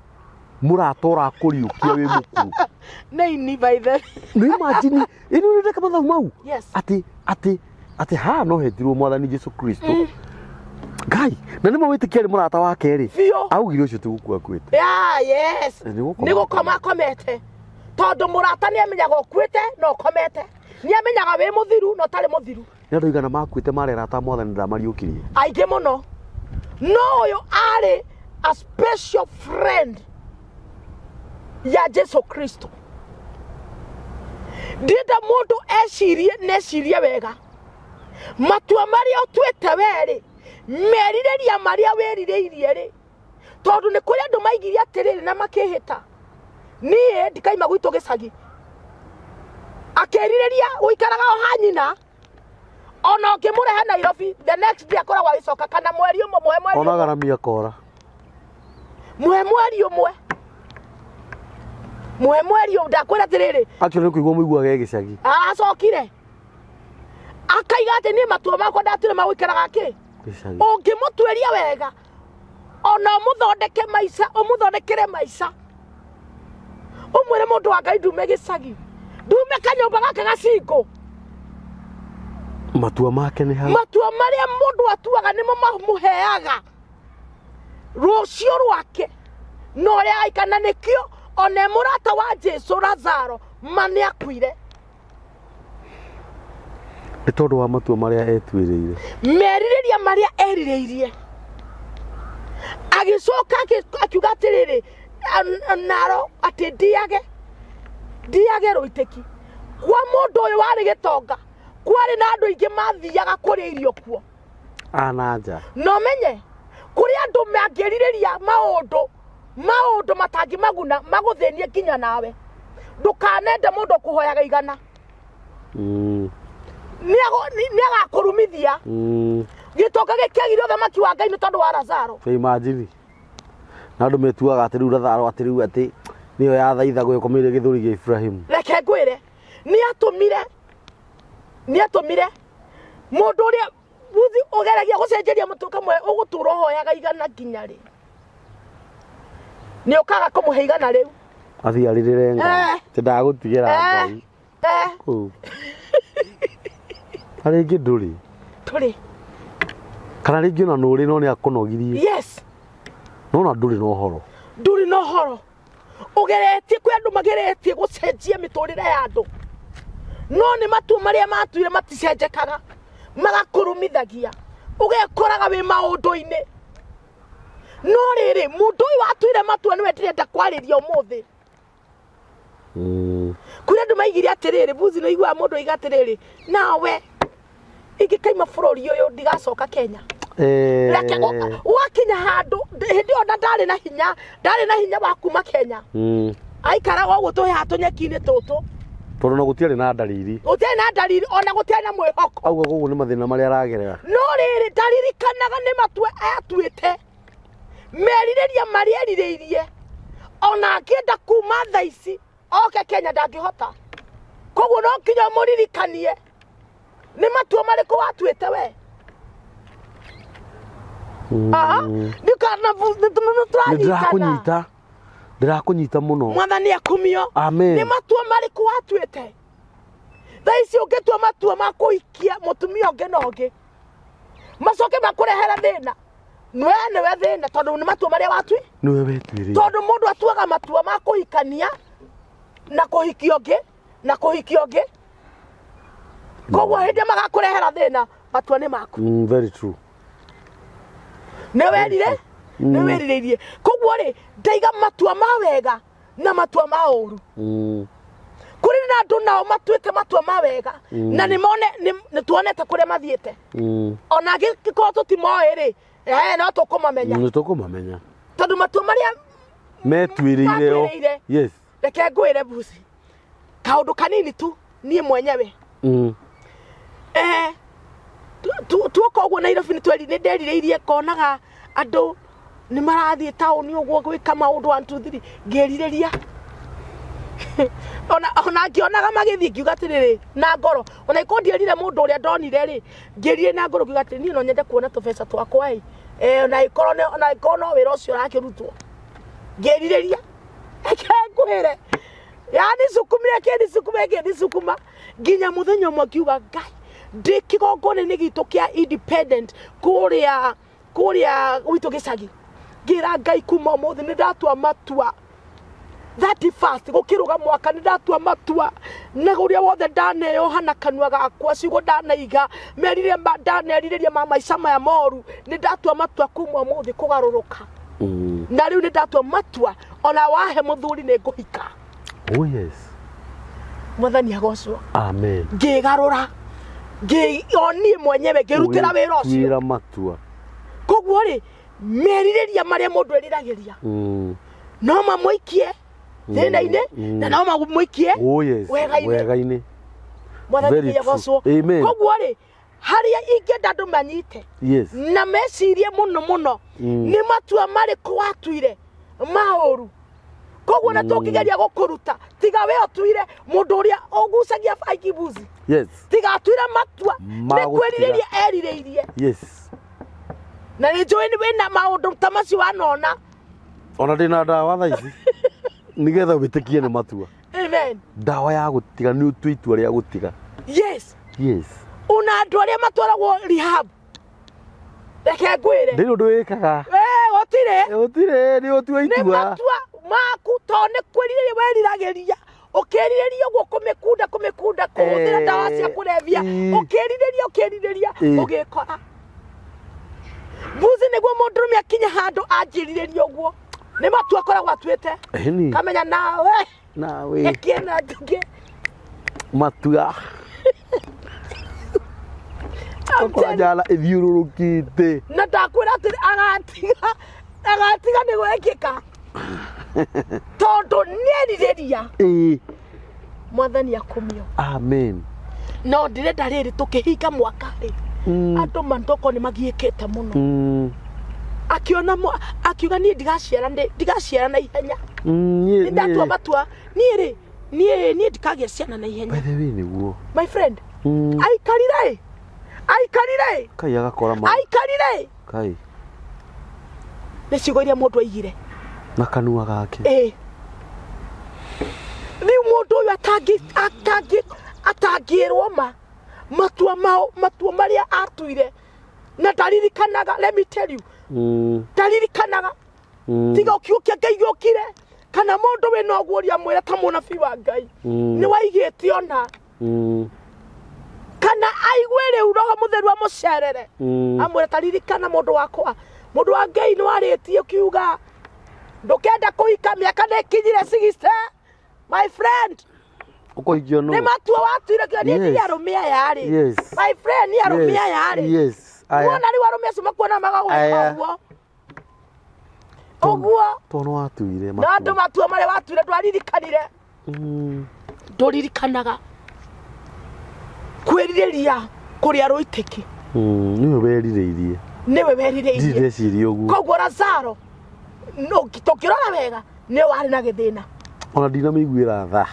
muratora kuriukia wi mukuru nini by the no imagine inu ndeka mathagu mau yes ati ha no hetirwo mwathani Jesu Kristo Ngai na nimo witikia murata wake ri augire ucio tugukua kwete yes ni gukoma komete tondu murata ni amenyaga kwete no komete ni amenyaga wi muthiru no tari muthiru ni andu igana makwite marera ta mwathani ndamariukirie aige muno no uyu ari a special friend ya Jesu Kristo ndinda mundu necirie wega matua maria utwite weri meririria maria weririirie ri tondu ni kuri andu maigiria atiriri na makihita nie ndikaima gwitu gicagi akiririria uikaraga o hanyina ona ngimurehe Nairobi the next day akoragwo agicoka kana mweri umwe ona garamia kora mweri umwe Muhe mweri ndakwira tiriri. Actually kuigwa muigwa gegicagi. Acokire. Akaiga ati ni matua makwa ndatire magwikaraga ki. Ungimutweria wega. Ona muthondeke maica, umuthondekere maica. Umwire mundu wa Ngai ndume gicagi. Ndume kanyumba gake gacingo. Matua make ni ha. Matua maria mundu atuaga nimo mamuheaga. Rucio rwake. No ria aikana nikio ona murata wa Jesu Lazaro mani akuire. Ni tondu wa matua maria etwiriire. Meririria maria eririirie. Agicoka akiuga atiriri naro ati ndiage ruiteki. Kwa mundu uyu wari gitonga kwari na andu ingi mathiaga kuri irio kuo. Ananja. No menye kuri andu mangiririria maundu matangi maguna maguthenie kinya nawe. Ndukanende mundu kuhoyaga igana. Niaga kurumithia. Gitonga gikegire thamaki wa Ngai ni tondu wa Lazaro. Imagine. Na andu metuaga ati riu Lazaro ati riu ati niyo yathaitha gwikomire githuri gia Ibrahim. Reke ngwire ni atumire mundu uria buthi ugeragia gucenjeria mutuka mwe ugutura hoyaga igana nginya ri. Ni ukaga kumuhe igana riu. Athiaririre Ngai. Ti ndagutigira Ngai. Aringi nduri. Turi. Kana ringi ona nuri no ni akunogirie. Yes. No na nduri no horo. Nduri no horo. Ugeretie kwi andu mageretie gucenjia miturire ya andu. No ni matua maria matuire maticenjekaga. Magakurumithagia. Ugekoraga wi maundu-ini. No riri mundu uyu watuire matua niwe ndirenda kwariria umuthi. Kuri andu maigire atiriri buzi no igwa mundu iga atiriri nawe ingikaima bururi uyu ndigacoka Kenya. Reke wakinya handu hindi ona ndari na hinya wa kuma Kenya. Aikaraga uguo tuhe tunyeki-ini tutu. Tondu na gutiari na dalili. Gutiari na dalili ona gutiari na mwihoko. Auga gugu ni mathina maria aragerera. No riri ndaririkanaga ni matua atuite. Meririria maria eririirie. Ona akienda kuma thaici oke Kenya ndangihota. Koguo no kinya muririkanie. Ni matua mariku watuite we. Ndirakunyita muno. Mwathani akumio. Amen. Ni matua mariku watuite. Thaici ungitua matua ma kuhikia mutumia ungi nongi. Macoke makurehera thina. Niwe thina tondu ni matua maria watui. Niwe wetwire. Tondu mundu atuaga matua ma kuhikania na kuhikia ungi. Koguo hindi magakurehera thina matua ni maku. Very true. Niwerire. Koguo ri ndaiga matua ma wega na matua ma uru. Kuri na andu nao matuite matua ma wega na ni tuonete kuria mathiete. Ona giko tutimoe ri no tukumamenya. Tondu matua maria metwirire o. Yes. Reke ngwire buzi. Kaundu kanini tu nie mwenyewe. Tuoka uguo Nairobi ni ndeririirie konaga andu ni marathie tauni uguo gwika maundu 1 2 3 ngiririria. Ona ngionaga magithie ngiuga atiriri na ngoro ona ikondierire mundu uria ndonire ri ngirire na ngoro ngiuga atiri ni no nyende kuona tubeca twakwa ona ikoro no wira ucio rakirutwo ngiririria ngwire yani sukumire sukuma nginya muthenya umwe ngiuga Ngai ndi kigongone-ini gitu kia independent kuria witu gicagi ngira Ngai kuma umuthi ni ndatua matua 31 gukiruga mwaka ni ndatua matua na guria wothe ndaneo hana kanua gakwa ciugo ndanaiga merire ndanerireria maica maya moru ni ndatua matua kuma umuthi kugaruruka. Na riu ni ndatua matua ona wahe muthuri ni nguhika. Oh yes. Mwathani agocwo. Amen. Ngigarura oni mwenyewe ngirutira wira ucio. Wira matua. Koguo ri meririria maria mundu eriragiria. No mamuikie thina-ini na no mamuikie wega-ini. Mwathani agocwo. Koguo ri haria ingenda andu manyite. Yes. Na mecirie muno ni matua mariku watuire mauru. koguo na tũkĩgeria gũkũruta tiga we ũtuire mũndũ ũrĩa ũgucagia baikibuzi tiga atuire matua nĩ kwĩrirĩria erirĩirie na nĩ njũĩ wĩna maũndũ ta macio wanona ona ndĩna ndawa thaa ici nĩgetha wĩtĩkie nĩ matua. Amen. Ndawa ya gũtiga nĩ ũtua itua rĩa gũtiga. Yes. Una andũ arĩa matwaragwo rehab. Reke ngwĩre. Ndĩ ũndũ wĩkaga. Gũtirĩ nĩ ũtua itua. Nĩ matua maku to nĩ kwĩrirĩria weriragĩria. Ũkĩrirĩria ũguo kũmĩkunda kũhũthĩra ndawa cia kũrebia. Ũkĩrirĩria ũgĩkora. Mbuzi nĩguo mũndũrũme akinya handũ anjĩrirĩria ũguo. Nĩ matua akoragwo atuĩte. Kamenya nawe. Ekĩna ndũngĩ. Matua. Njala ithiũrũrũkĩte. Na ndakwĩra atĩ agatiga nĩ gwĩkĩka. Tondũ nĩerirĩria. Mwathani akũmio. Amen. No ndĩrenda rĩrĩ tũkĩhinga mwaka rĩ. Andũ mandoko nĩ magiĩkĩte mũno. Akiuga niĩ ndigaciara na ihenya. Nĩ ndatua matua. Niĩ ndikagĩa ciana na ihenya. By the way nĩguo. My friend. Aikarire. Kai agakora ma. Aikarire. Kai. Nĩ ciugo iria mũndũ aigire. Na kanua gake. Rĩu mũndũ ũyũ atangĩrwo matua marĩa atuire na ndaririkanaga. Let me tell you. Ndaririkanaga. Tiga ũkiũkia Ngai gĩũkire kana mũndũ wĩna ũguũria mwĩra ta mũnabii wa Ngai nĩ waigĩte ona kana aigue rĩu Roho Mũtheru amũcerere amwĩra taririkana mũndũ wakwa mũndũ wa Ngai nĩ warĩtie kiuga ndũkenda kũhika mĩaka nĩkinyire 60. My friend ũkũhikio no nĩ matua watuire kĩo nĩ arũme aya rĩ. My friend nĩ arũme aya rĩ. Wona rĩu arũme acio makuona magagwĩka ũguo tono watuire matua. Na andũ matua marĩa watuire ndwaririkanire. Ndũririkanaga kwĩrirĩria kũrĩa rũitĩki. Niwe werirĩirie. Niwe werirĩirie. Ndireciria ũguo. Koguo Lazaro tũkĩrora wega nĩ warĩ na gĩthĩna. Ona ndinamĩiguĩra tha.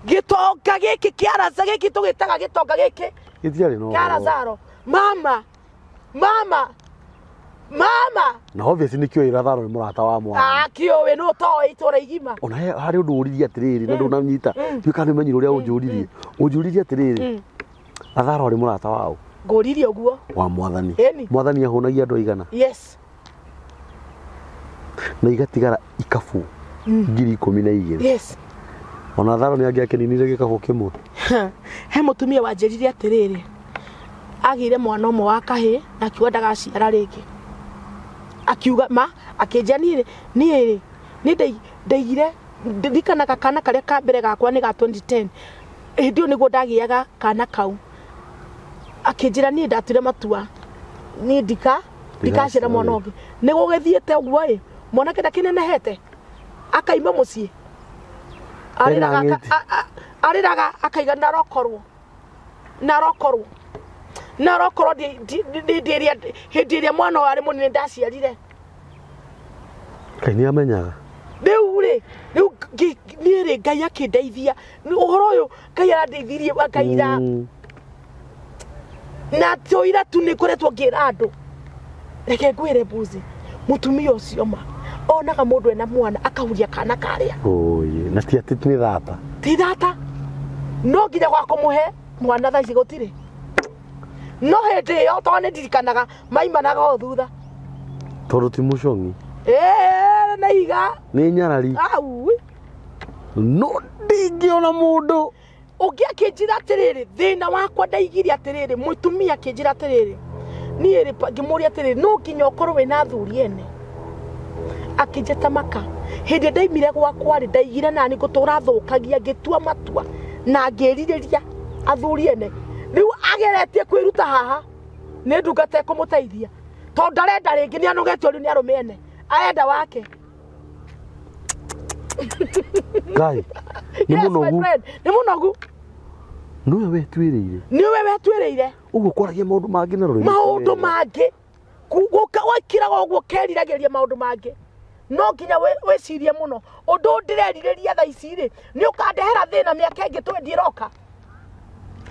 Gĩtonga gĩkĩ kĩa Lazaro gĩkĩ tũgĩtaga gĩtonga gĩkĩ. Gĩtiarĩ no. Kĩa Lazaro. Mama. Na obviously nĩkĩoĩ Lazaro nĩ mũrata wa mwana. Kĩoĩ no toĩ itũra igima. Ona harĩ ũndũ ũririe atĩrĩrĩ na ndũnanyita. Tuĩka nĩ menyire ũrĩa ũnjũririe atĩrĩrĩ. Lazaro arĩ mũrata wao. Ngũririe ũguo. Wa Mwathani. Mwathani ahũnagia andũ aigana. Yes. Na igatigara ikabu 12,000. Yes. Ona Lazaro nĩ angĩakeninire gĩkabũ kĩmwe. He mũtumia wanjĩrire atĩrĩrĩ. Agire mwana ũmwe wa kahĩĩ na akiuga ndagaciara rĩngĩ. Akiuga akĩnja niĩ ndeigire ndikanaga kana karĩa ka mbere gakwa nĩ ga 2010. Hĩndĩ ĩyo nĩguo ndagĩaga kana kau. Akĩnjĩra niĩ ndatire matua niĩ ndikaciara mwana ũngĩ. Nĩ gũgĩthiĩte ũguo ĩ mwanake ndakinenehete akaima mũciĩ. Arĩraga akaiga narokorwo hĩndĩ ĩrĩa mwana warĩ mũnene ndaciarire. Ngai nĩ amenyaga. Rĩu niĩ Ngai akĩndeithia ũhoro ũyũ Ngai arandeithirie akaira na tũira tu nĩ ngoretwo ngĩra andũ. Reke ngwĩre mbuzi mũtumia ũcio onaga mũndũ ena mwana akahuria kana karĩa. Na ti atĩ nĩ thata. Ti thata. No nginya gwa kũmũhe mwana thaa ici gũtirĩ. No hĩndĩ ĩyo tondũ nĩ ndirikanaga maimanaga o thutha. Tondũ ti mũcong'i. Na iga. Nĩ nyarari. No ndingĩona mũndũ. Ũngĩ akĩnjĩra atĩrĩrĩ thĩna wakwa ndaigire atĩrĩrĩ mũtumia akĩnjĩra atĩrĩrĩ niĩ ngĩmũria atĩrĩrĩ no nginya ũkorwo wĩna athuri ene. Akĩnjĩta maka hĩndĩ ndaimire gwakwa rĩ ndaigire nani ngũtũra thũkagia ngĩtua matua na ngĩrirĩria athuri ene. Rĩu ageretie kwĩruta haha nĩ ndungata kũmũteithia tondũ ndarenda rĩngĩ nĩ anogetio rĩu nĩ arũme ene arenda wake. Ngai nĩ mũnogu. Niwe wetuĩrĩire. Ũguo kwaragia maũndũ mangĩ na rũrĩrĩ. Maũndũ mangĩ. Gũkĩraga ũguo keriragĩria maũndũ mangĩ. no nginya wecirie muno undu ndirerireria tha ici ri ni ukandehera thina miaka ingi 20 roka.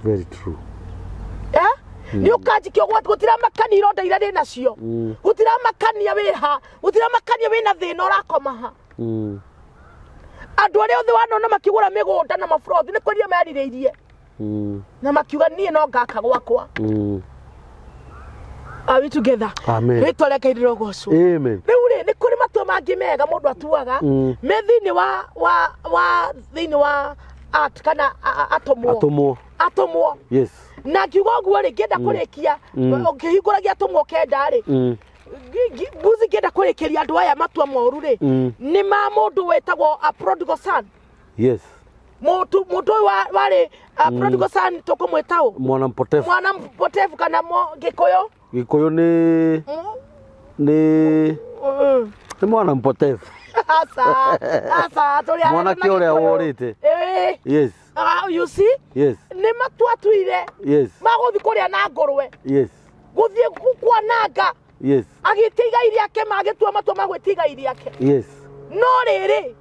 Very true. Ni ukanjikio gutira makani ironda ira ri nacio gutira makania wiha gutira makania wina thina urakoma ha. Andu aria othe wanona makigura migunda na mafrothi ni kweria meririirie na makiuga nie no ngaka gwakwa. Are we together? Amen. Ritoleka iriro gocwo. Amen. Riu ni kuri matua mangi mega mundu atuaga me thini wa art kana atomwo. Yes. Na kiugo guo ri ngenda kurikia ukihinguragia atomwo kenda ri buzi ngenda kurikiria andu aya matua moru ri ni ma mundu wetagwo a prodigal son. Yes. Mundu wari a prodigal son tukumwetao mwana mpotevu kana Gikuyu ni mwana mpotevu. Asa tuli mwana kioria worite. Yes. You see? Yes. Ni matua tuire. Yes. Maguthi kuria na ngurwe. Yes. Guthie kwananga. Yes. Agitiga iri yake magitua matua magwitiga iri yake. Yes. No riri.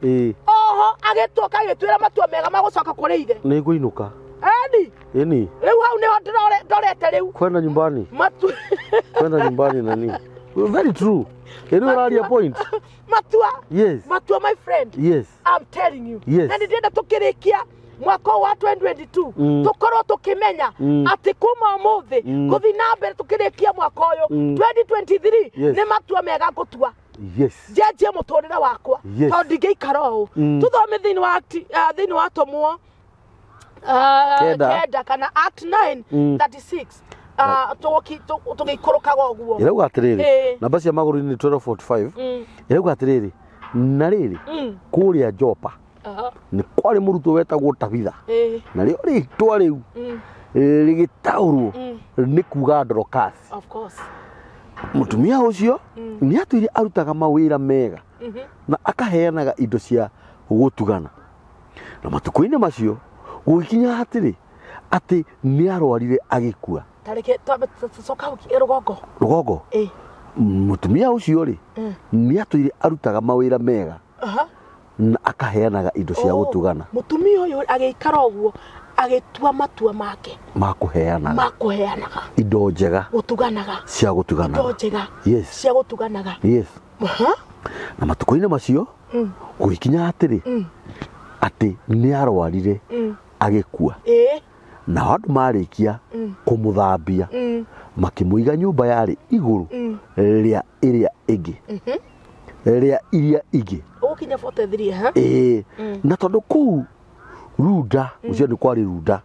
Oho agitoka agitwira matua mega magucoka kuri ithe. Ni guinuka. Eni. Riu hau niho ndorete riu. Kwenda nyumbani. Kwenda nyumbani nani? Very true. Can you rally a point? Matua. Yes. Matua, my friend. Yes. I'm telling you. Yes. Na ndenda tukirikia mwaka wa 2022 tukorwo tukimenya ati kuma muthi guthi na mbere tukirikia mwaka uyu 2023 ni matua mega gutua. Yes. Jeje muturire wakwa. Yes. To ndigikara uu. Tuthome thini wa tomwo kenda kana act 9:36 tugikurukaga uguo. Irauga atiriri namba cia Makuri ni 12:45. Irauga atiriri na riri kuria Jopa ni kwari murutwo wetagwo Tabitha na rio ritwa riu rigitaurwo ni kuga Dorcas. Of course. Mutumia ucio ni atuire arutaga mawira mega na akaheanaga indo cia gutugana na matuko-ini macio gukinya hatiri ati ni arwarire agikua. Tareke soka rugongo. Mutumia ucio ri ni atuire arutaga mawira mega na akaheanaga indo cia gutugana. Mutumia uyu agikara uguo agitua matua make makuheanaga indo njega gutuganaga cia gutugana. Indo njega. Yes. Cia gutuganaga. Yes. Na matuko-ini macio gukinya hatiri ati ni arwarire agikua. Na andu marikia kumuthambia makimuiga nyumba yari iguru ria iria ingi iria ingi ukinya 43 na tondu kuu Ruda ucio ni kwari Ruda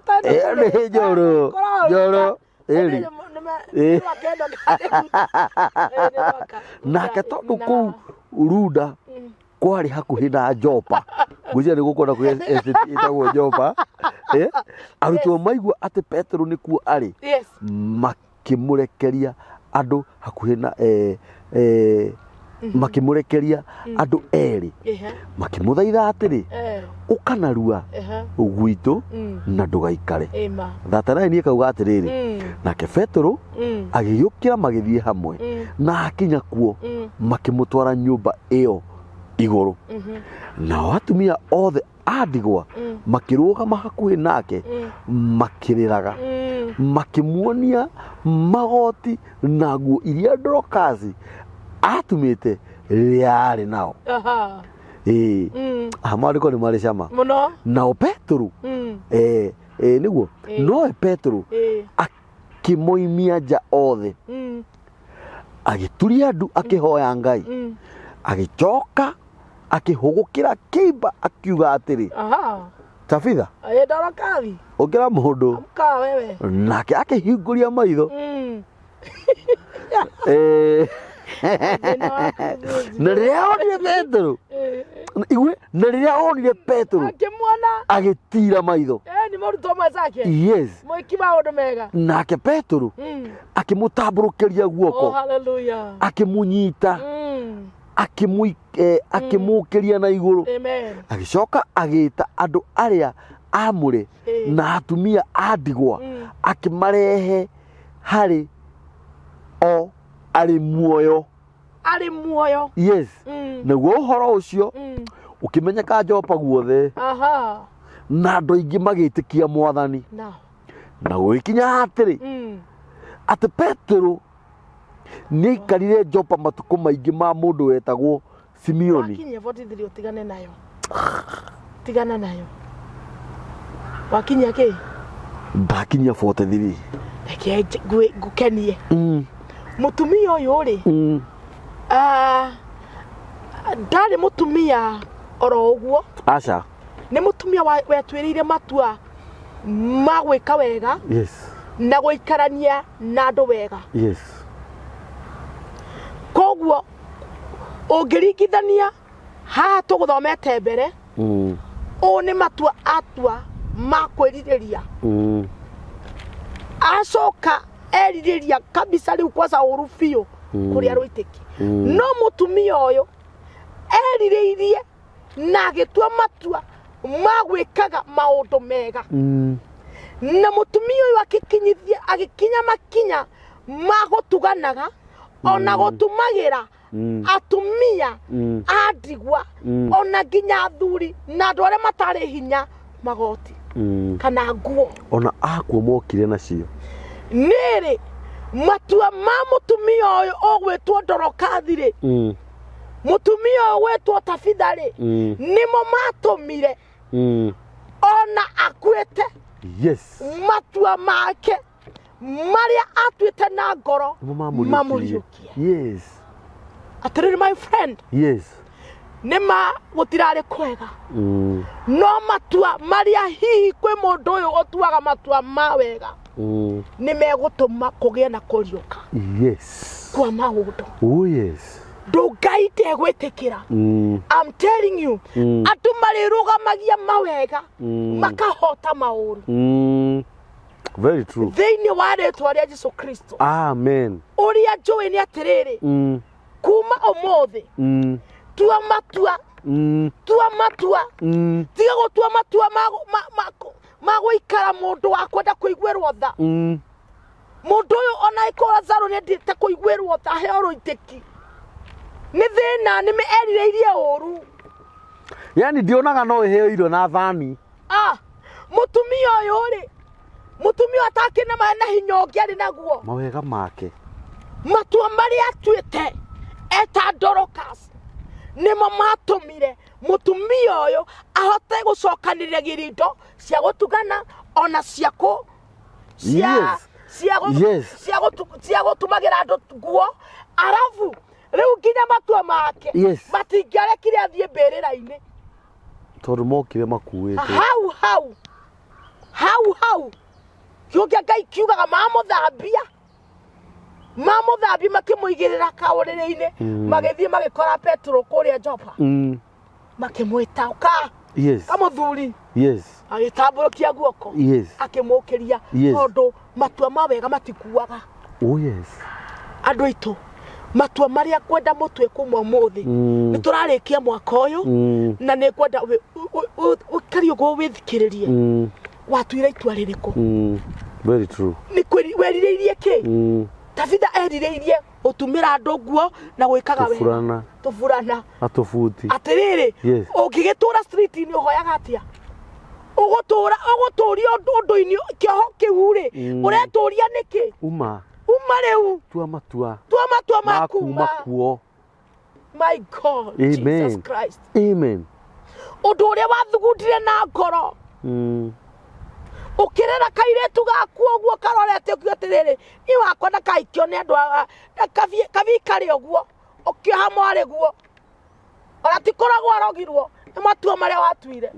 tano Joro nake tondu kuu Ruda kwari hakuhi na Jopa gucia ni gukona ku itagwo Jopa arutwo maigua ati Petro ni kuo ari makimurekeria andu hakuhi na makimurekeria andu eri makimuthaitha atiri ukanarua gwitu na ndugaikare. Thatara ni kauga atiriri nake Petro agiyukira magithie hamwe na akinya kuo makimutwara nyumba iyo iguru na atumia othe adigwa makirugama hakuhi nake makiriraga makimuonia magoti na nguo iria Dorcas atumite riari nao. Amariko ni mari cama muno nao Petro niguo no Petro akimoimia nja othe agituria andu akihoya Ngai agicoka akihugukira kiimba akiuga atiri Tabitha Dorcas ukira mundu wewe nake akihinguria maitho na riria onire Petro igwe na riria onire Petro akimwona agitira maitho ni muruto mwenzake. Yes. Mwiki maundu mega nake Petro akimutamburukiria guoko. Oh hallelujah. Akimunyita akimukiria na iguru. Amen. Agicoka agita andu aria amure na atumia adigwa akimarehe hari o ari muoyo ari muoyo. Yes. Naguo uhoro ucio ukimenyeka Jopa guothe. Na andu aingi magitikia Mwathani. Na gwikinya atiri. Ati Petero ni karire Jopa matuko maingi ma mundu wetagwo Simeoni. Wakinya 43 utigane nayo. Tigana nayo. Wakinya ke? Ndakinya 43. Eke gukenie. Mutumia uyu ri. Ndari mutumia oro uguo. Acha. Ni mutumia wetwirire matua magwika wega. Yes. Na guikarania na andu wega. Yes. Koguo ungirigithania ha tuguthomete mbere. O ni matua atua makwiriria. Acoka eririria kabisa riu kwaza urufio kuria ruitiki. No mutumia uyu eriririe na gitua matua magwikaga maundu mega. Na mutumia uyu agikinya makinya magutuganaga ona gutumagira atumia adigwa ona ginya thuri na andu aria matari hinya magoti kana nguo ona akuo mokire nacio. Nere matua ma mutumia uyu ogwetwo Ndorokathi ri mutumia ogwetwo Tabitha ri nimo matumire ona akwete. Yes. Matua make maria atwite na ngoro mamuriukia. Yes. Atiriri my friend. Yes. Nima gutirari kwega. No matua maria hihi kwi mundu uyu otuaga matua ma wega. Ni megutuma kugia na kuriuka. Yes. Kwa maundu. Oh yes. Ndugaite gwitikira. I'm telling you. Atu marirugamagia mawega makahota mauru. Very true. Thiini wa ritwa ria Jesu Kristo. Amen. Uria njui ni atiriri. Kuma umuthi. Tua matua. Tua matua. Tiga gutua matua maguikara mundu wa kwenda kuigwirwo tha. Mundu uyu ona ikora zaro ni ndite kuigwirwo tha he ruitiki. Ni thina ni me erireirie uru. Yani ndionaga no iheo irio na thani. Mutumia uyu ri. Mutumia atakina mana hinya ungiari naguo. Mawega make. Matua maria atwite eta Ndorokathi nimo matumire mutumia uyu ahote gucokaniriria girindo cia gutugana ona ciako cia gutumagira andu nguo arafu riu nginya matua make matingiarekire athie mbirira-ini tondu mokire makuite hau kiukia Ngai kiugaga mamuthambia makimuigirira kaurire-ini magithie magikora Petro kuria Jopa makimwita uka kamuthuri agitamburukia guoko akimukiria tondu matua mawega matikuaga. Oh yes. Andu aitu matua maria kwenda mutwe kumwe muthi ni turarikia mwaka uyu na ni kwenda ukari go withikiririe watuire itua ririku. Very true. Ni kweri weriririe ki Tabitha erireirie utumira andu nguo na gwikaga wega tufurana atufuti atiriri ungigitura street ni uhoyaga atia uguturia undu-ini kioho kiu ri ureturia niki uma riu tua matua makuma kuo. My God. Amen. Jesus Christ. Amen. Undu uria wathugundire na ngoro ukirera kairetu gaku uguo karorete ukiuga atiriri ni wakwa na kaikio ni andu kavi kari uguo ukioha mwari guo ona tikoragwo arogirwo ni matua maria watuire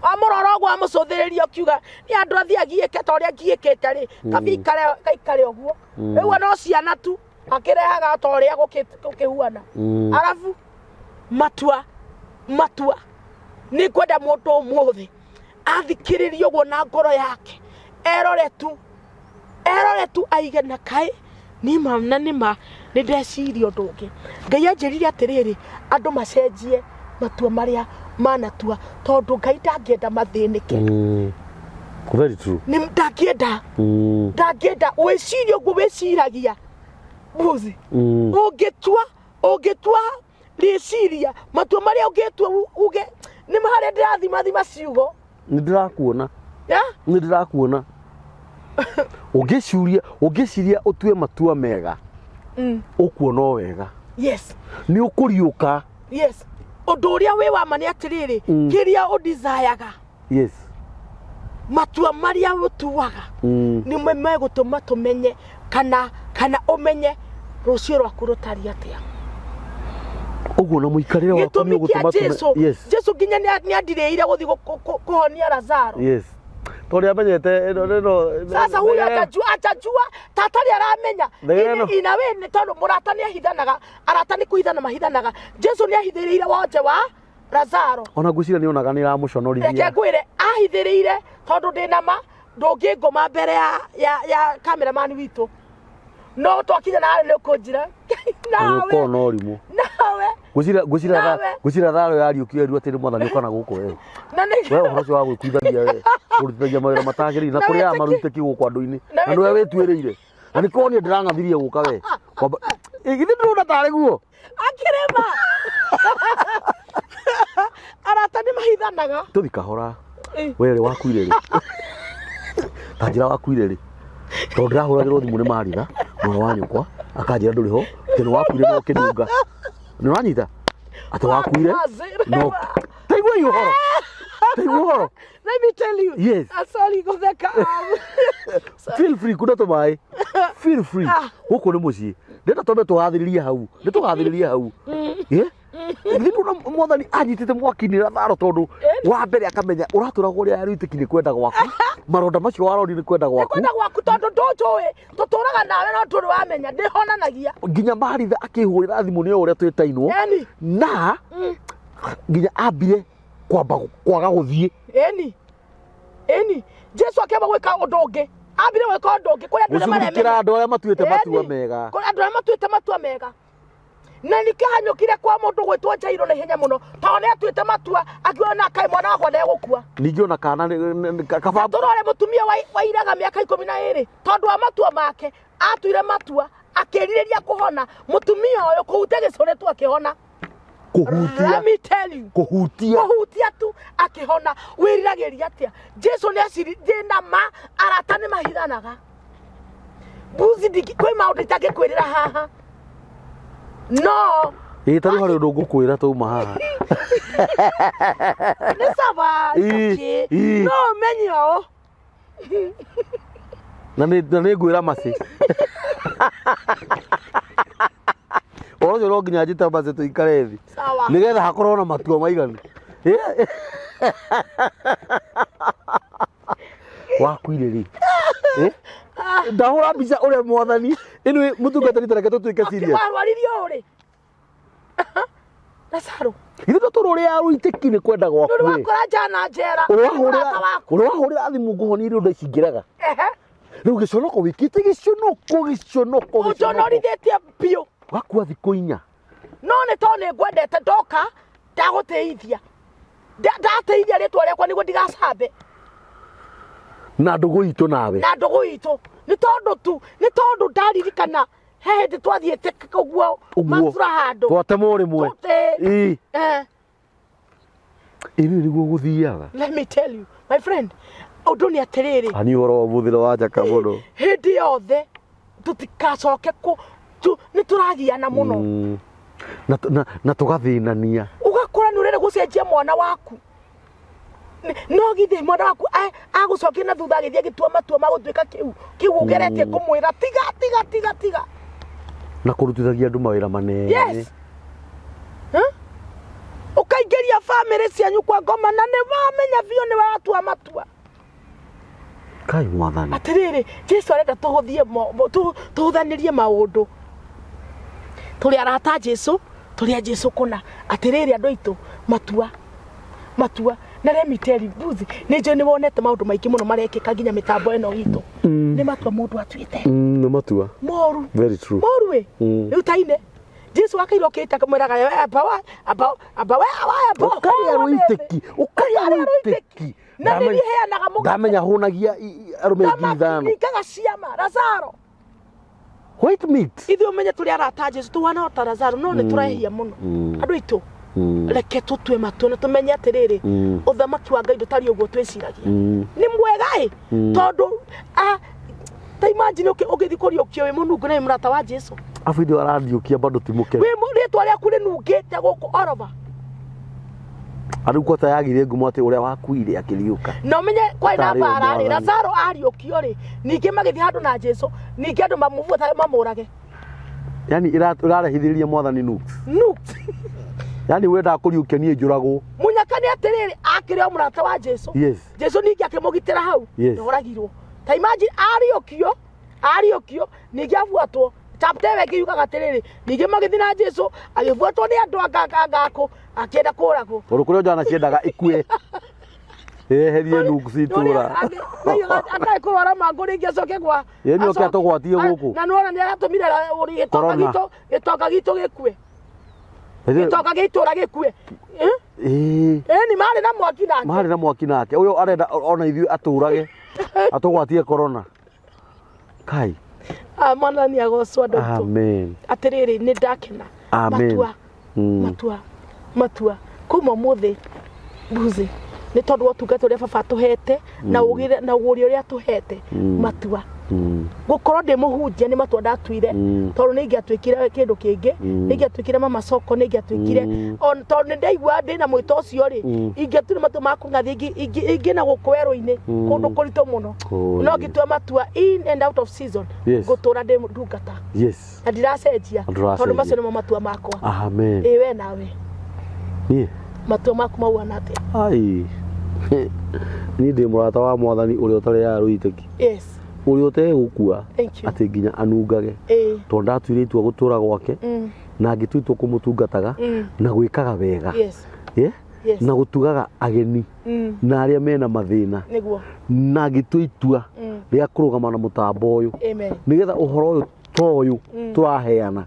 amurora uguo amucuthiriria ukiuga ni andu athie agiike ta uria ngiikite ri kavi kari uguo riu no ciana tu akirehaga ta uria gukihuana arafu matua ni kwenda mundu umuthi athikiririo guo na ngoro yake erore tu aige na kai nima ni ndeciria undu ungi. Ngai anjirire atiriri andu macenjie matua maria manatua tondu Ngai ndangienda mathinike. Very true. Ni ndangienda wiciria uguo wiciragia buzi ũngĩtua rĩciria matua marĩa ũngĩtua uge nĩ mahare ndĩrathima ciugo nĩ ndĩrakuona ũngĩciria ũtue matua mega ũkuona wega yes nĩ ũkũriũka yes ũndũ ũrĩa wĩ wama nĩ atĩrĩrĩ kĩrĩa ũdesire-ga yes matua marĩa ũtuaga nĩ megũtũma tũmenye kana ũmenye rũciũ rwaku rũtariĩ atĩa ũguo na mũikarĩre waku nĩ ũgũtũma tũmenye Jesu nginya nĩ andirĩire gũthiĩ kũhonia Lazaro yes tondũ amenyete sasa huyu atajua tatari aramenya ina we nĩ tondũ mũrata nĩ ahithanaga arata nĩ kũhithana mahithanaga Jesu nĩ ahithĩrĩire wonje wa Lazaro ona ngwĩciria nĩ onaga nĩ ramũconorithia reke ngwĩre ahithĩrĩire tondũ ndĩna ma ndũngĩngoma mbere ya cameraman witũ no twakinya nawe nĩ ũkũnjira nawe no rimũ nawe ngwĩciria tharo yariũkio erua atĩ nĩ mwathani ũkana gũkũ we ũhoro ũcio wa gwĩkuithania we ũrutithagia mawĩra matagĩrĩire na kũrĩ aya marutĩte kiugo kwa andũ-inĩ na nĩwe wĩtuĩrĩire na nĩ kuonio ndĩrang'athirie gũka we githĩ ndĩrona tarĩ guo akĩrĩma arata nĩ mahithanaga tũthi kahora we rĩ wakuire rĩ ta njĩra wakuire rĩ tondũ ndĩrahũragĩrwo thimũ nĩ Maritha mwana wa nyũkwa akanjĩra ndũrĩ ho atĩ nĩ wakuire no kĩnunga nĩ ũranyita atĩ wakuire no taigua ũhoro let me tell you yes sorry gũtheka feel free kuna tũmaĩ feel free gũkũ nĩ mũciĩ ndĩna twambe tũgathĩrĩrie hau nĩ tũgathĩrĩrie hau githĩ mwathani anyitĩte mwaki-inĩ Lazaro tondũ wa mbere akamenya ũratũragwo ũrĩa arĩitĩki nĩ kwenda gwaku maronda macio warori nĩ kwenda gwaku tondũ ndũnjũĩ tũtũraga nawe no tũrĩ wamenya ndĩhonanagia nginya Maritha akĩhũrĩra thimũ nĩ ũrĩa twĩtainwo na nginya ambire kwaga gũthiĩ eni Jesu akĩamba gwĩka ũndũ ũngĩ ambire gwĩka ũndũ ũngĩ kũrĩ andũ arĩa matuĩte matua mega kũrĩ andũ arĩa matuĩte matua mega na nikĩhanyũkire kwa mũndũ gwĩtwo Jairo na ihenya mũno tondũ nĩ atuĩte matua akiona kaĩ mwana wakwa ndegũkua ningĩ ona kana kababa tũrore mũtumia wairaga mĩaka 12 tondũ wa matua make atuire matua akĩrirĩria kũhona mũtumia ũyũ kũhutia gĩcore tu akĩhona kũhutia tu akĩhona wĩriragĩria atĩa Jesu nĩ acirithĩna ma arata nĩ mahithanaga buzi kwĩ maũndũ itangĩkwĩrĩra haha no tarĩ harĩ ũndũ ngũkwĩra tauma haha nĩ sava no menyo na nĩ ngwĩra macĩ ũhoro ũcio no nginya njĩta macĩ tũikare thĩ nĩgetha hakorwo na matua maiganu wakuire rĩ ndahũra mbica ũrĩa mwathani ĩno mũtungatĩri tareke tũtuĩke serious warwaririo ũrĩ Lazaro ithuĩ tũtũrũ ũrĩa arũitĩki nĩ kwenda gwaku we ũrakora njana njera ũrahũrĩra thimũ ngũhonirie ũndũ cingĩraga rĩu gĩconoko wĩkĩte gĩconoko ũnjonorithĩtie biũ wakua thikũ 4 no nĩ tondũ nĩ ngwendete ndoka ndagũteithia ndateithia rĩtwa rĩakwa nĩguo ndigacambe na ndũgũ itũ nawe na ndũgũ itũ nĩ tondũ ndaririkana he hĩndĩ twathiĩte ũguo Matua handũ twatemwo rĩmwe ĩrĩ nĩguo gũthiaga let me tell you my friend ũndũ nĩ atĩrĩrĩ ani ũhoro wa mũthĩra wa njaka mũno hĩndĩ yothe tũtikacoke nĩ tũragiana mũno na tũgathĩnania ũgakora nĩ ũrenda gũcenjia mwana waku no githĩ mwana waku agũcokia na thutha agĩthiĩ agĩtua matua ma gũtuĩka kĩu ũgeretie kũmwĩra tiga na kũrutithagia andũ mawĩra manene yes ũkaingĩria bamĩrĩ cianyu kwa ngoma na nĩ wamenya biũ nĩ watua matua kai mwathani atĩrĩrĩ Jesu arenda tũhũthanĩrie maũndũ tũrĩ arata Jesu tũrĩ a Jesu kũna atĩrĩrĩ andũ aitũ matua na let me tell you buzi nĩ njũĩ nĩ wonete maũndũ maingĩ mũno marekĩka nginya mĩtambo ĩno itũ nĩ matua mũndũ atuĩte nĩ matua Moru very true Moru rĩu taine Jesu akairwo kĩta kamwĩraga ũkarĩa rũitĩki na nĩ heanaga ndamenya hũnagia arũme 5,000 nikaga ciama Lazaro white meat ithu menye tuli arata Jesu tuwana Lazaro no ni turehia muno andu itu reke tutue Matua na tumenye atiriri uthamaki wa Ngai ndutari uguo twiciragia ni mwega tondu ta imagine ugithikurio kio we Mungu na mrata wa Jesu afidio aradiukia bado timuke we ritwa ria kuri nungite guku orova aruko tayagire ngumo ati uria wakuire akiriuka no menye kwa ina bara ri Lazaro ariukio ri ningi magithi handu na Jesu ningi andu mamuvuta mamurage yani irarehithiriria mwathani nuks yani wenda kuriukia nie njuragwo munyakani atiriri akirio murata wa Jesu Jesu ningi akimugitira hau ndoragirwo ta imagine ariukio ningi afuatwo chapter weki yuka gatiriri ningi magithi na Jesu agifuatwo ni andu angako akienda kuragwo urukurio jana ciendaga ikue herie nuksi tura anga kurora Makuri ngicoke kwa yeni okia tugwatie guku na nona ni aratumire gitoka gitu gikue gitoka gitura gikue ni mari na mwaki nake uyo arenda ona ithu aturage atugwatie corona kai Mwathani agocwo ndoto amen atiriri ni ndakena Matua kuma muthi buzi ni tondu watungata uria baba tuhete na ugire na uguri uria tuhete Matua gukorwo ndi muhunjia ni Matua ndatuire tondu ni ngiatwikire kindu kingi ni ngiatwikire mama soko ni ngiatwikire on tondu ni ndaigua ndi na mwito ucio ri ingiatwire Matua maku ngathi ingi na gukwerwo-ini kundu kurito muno no ngitwa Matua in and out of season gutura ndi ndungata na ndiracenjia tondu macio ni Matua makwa amen we nawe Matua maku mauana atia ai ni ndi murata wa mwathani uria utari ya ruiteki uria utegukua ati nginya anungage tondu ndatuire itua gutura gwake na ngituitwo kumutungataga na gwikaga wega na gutugaga ageni na aria mena mathina na ngituitua ria kurugama na mutambo uyu nigetha uhoro uyu toyu turaheana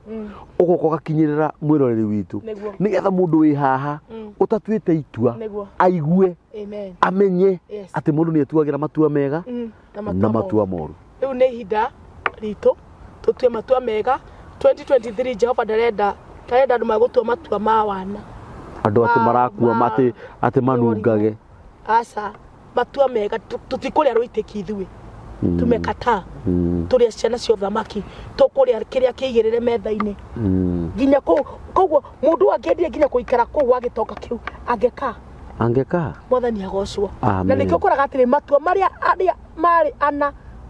ugoka gakinyirira mwiroreri witu nigetha mundu wi haha utatuite itua aigue amenye ati mundu ni atuagira matua mega na matua moru riu ni ihinda ritu tutue matua mega 2023 Jehova ndarenda andu magutua matua ma wana andu ati marakua ati manungage asa matua mega tutikuria ruitiki ithui tumekata turia ciana cio thamaki tukuria kiria kiigirire metha-ini nginya koguo mundu angiendire nginya kuikara kuu agitoka kiu angeka mwathani agocwo na nikio koraga atiri matua maria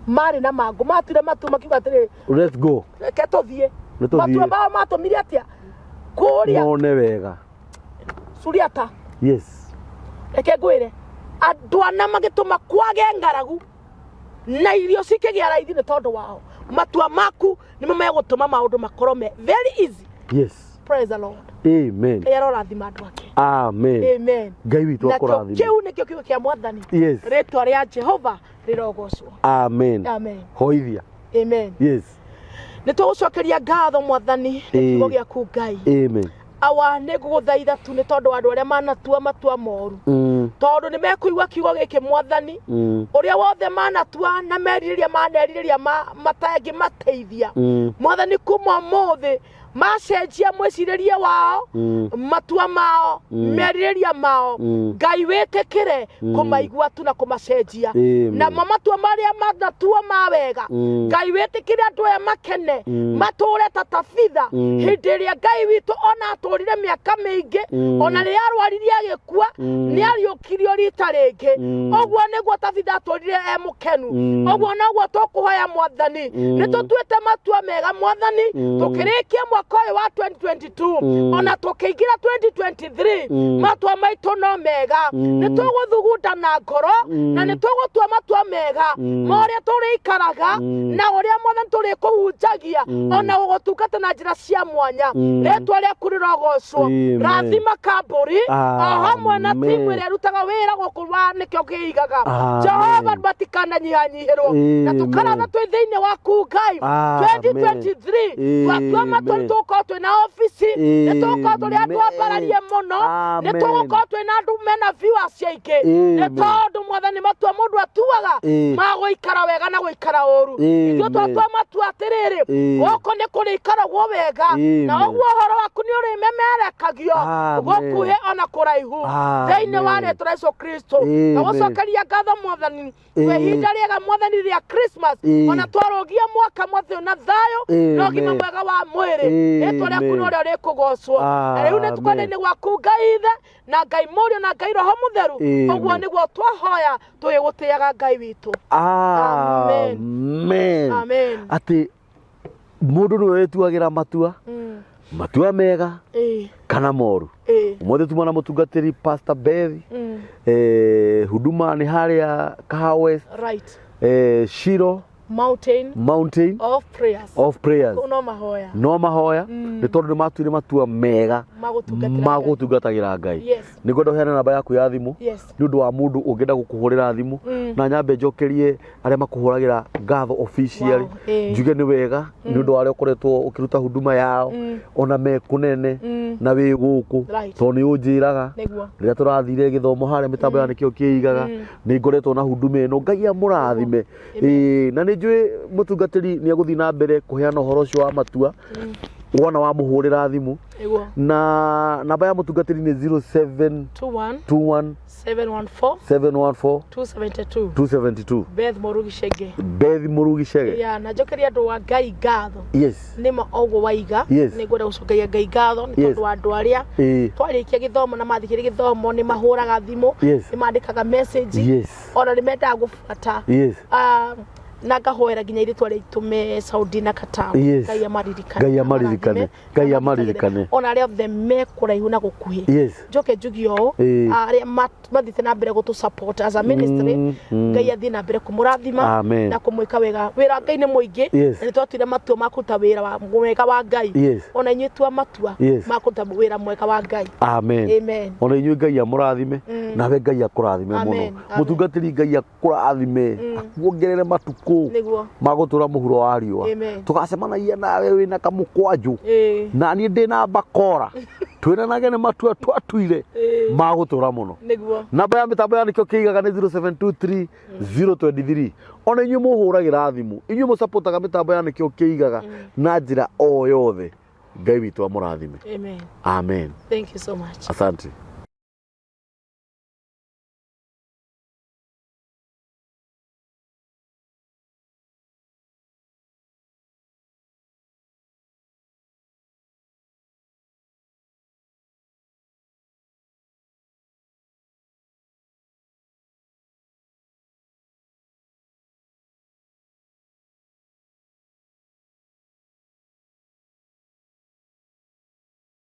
mari na mangu matire matua makiuga atiri let's go reke tuthie matua mao matumire atia kuria mone wega suriata reke ngwire andu ana magituma kwage ngaragu na irio cikigia raithi ni tondu wao matua maku nimo megutuma maundu makorwo very easy praise the Lord amen erathima andu ake amen Ngai witu akorathima kiu nikio kiugo kia mwathani ritwa ria Jehova rirogocwo amen hoithia amen ni tugucokeria ngatho mwathani kiugo giaku Ngai amen awa ne guguthaitha tu ni tondu andu aria manatua matua moru tondu ni mekuigua kiugo giki mwathani uria wothe manatua na meririria matangi mateithia mwathani kuma muthi macenjia mwiciriria wao matua mao meririria mao Ngai witikire kumaigua tu na kumacenjia na matua maria manatua mawega Ngai witikire andu aya makene mature tatafitha hindi iria Ngai witu ona aturire miaka mingi ona ri arwaririe agikua ni ariukirio rita ringi ogwo niguo tabitha aturire mukenu ogwo naguo tukuhoya mwathani ni tutuite matua mega mwathani tukirikia mwaka uyu wa 2022 ona tukiingira 2023 matua maitu no mega ni tuguthugunda na ngoro na ni tugutua matua mega moria turikaraga na uria mwathani turi kuhunjagia ona gugutungata na njira cia mwanya ritwa ria kurirogocwo rathima kamburi hamwe na timu iria rutaga wira gukurwa nikio kiigaga Jehova batikana nyihanyihirwo na tukarana twi thiini waku Ngai 2023 matua tuko twina office ni tuko tuli andu ambararie muno ni tuko twina andu mena viewers yaike ni tondu mwathani Matua mundu atuaga maguikara wega na guikara oru ithu twatwa Matua atiriri goko ni kurikara gwo wega na ogwo horo waku ni uri memerekagio gukuhe ona kuraihu thiini wa Yesu Kristo na gucokeria ngatho mwathani wehinda riega mwathani ria Christmas ona twarogia mwaka mwathe na thayo no gima mwega wa mwiri etwa ria kuno ria rikugocwo na riu ni tukwende gwaku Ngai ithe na Ngai Moru na Ngai Roho Mutheru ogwo niguo twahoya tuyigutiaga Ngai witu. Amen. Ati mundu ni wetuagira matua matua mega kana moru umothe tumana mutungatiri Pastor Beth huduma ni haria Kaha West Shiro Mountain of prayers no mahoya ni tondu matuire matua mega magutungatagira Ngai ni ngondo heana namba yaku ya thimu ni undu wa mundu ungenda gukuhurira thimu na nyambe njokerie aria makuhuragira ngatho officially njuge ni wega ni undu wa aria ukoretwo ukiruta huduma yao ona me kunene na wi guku to ni unjiraga riria turathire githomo haria mitambo ya nikio kiigaga ni ngoretwo na huduma ino Ngai amurathime na ni njui mutungatiri ni aguthi na mbere kuheana uhoro ucio wa matua wona wa muhurira thimu na namba ya mutungatiri ni 0721 714 272 Beth Moru Gicege ya na jokeria andu wa Ngai ngatho nima ogwo waiga ni ngwenda gucokeria Ngai ngatho ni tondu andu aria twarikia githomo na mathikiri githomo ni mahuraga thimu ni mandikaga message ona ni menda gubuata na ngahoera ginya iritwa ritume Saudi na Qatar Ngai amaririkane ona aria othe mekuraihu na gukuhi njoke njugio aria mathite na mbere gutu support as a ministry Ngai athie na mbere kumurathima na kumwika wega wira Ngai ni muingi ni twatire matua makuta wira wa mwega wa Ngai ona inyu twa matua makuta wira mwega wa Ngai amen ona inyu Ngai amurathime nawe Ngai akurathime muno mutungatiri Ngai akurathime akuongerere matuku magutura muhuro wa riwa tukacemanagia nawe wina kamukwanju na ni ndina bakora twinanage ni matua twatuire magutura muno namba ya mitambo ya nikio kiigaga ni 0723 023 ona inyu muhuragira thimu inyu musapotaga mitambo ya nikio kiigaga na njira o yothe Ngai witu amurathime amen thank you so much asante.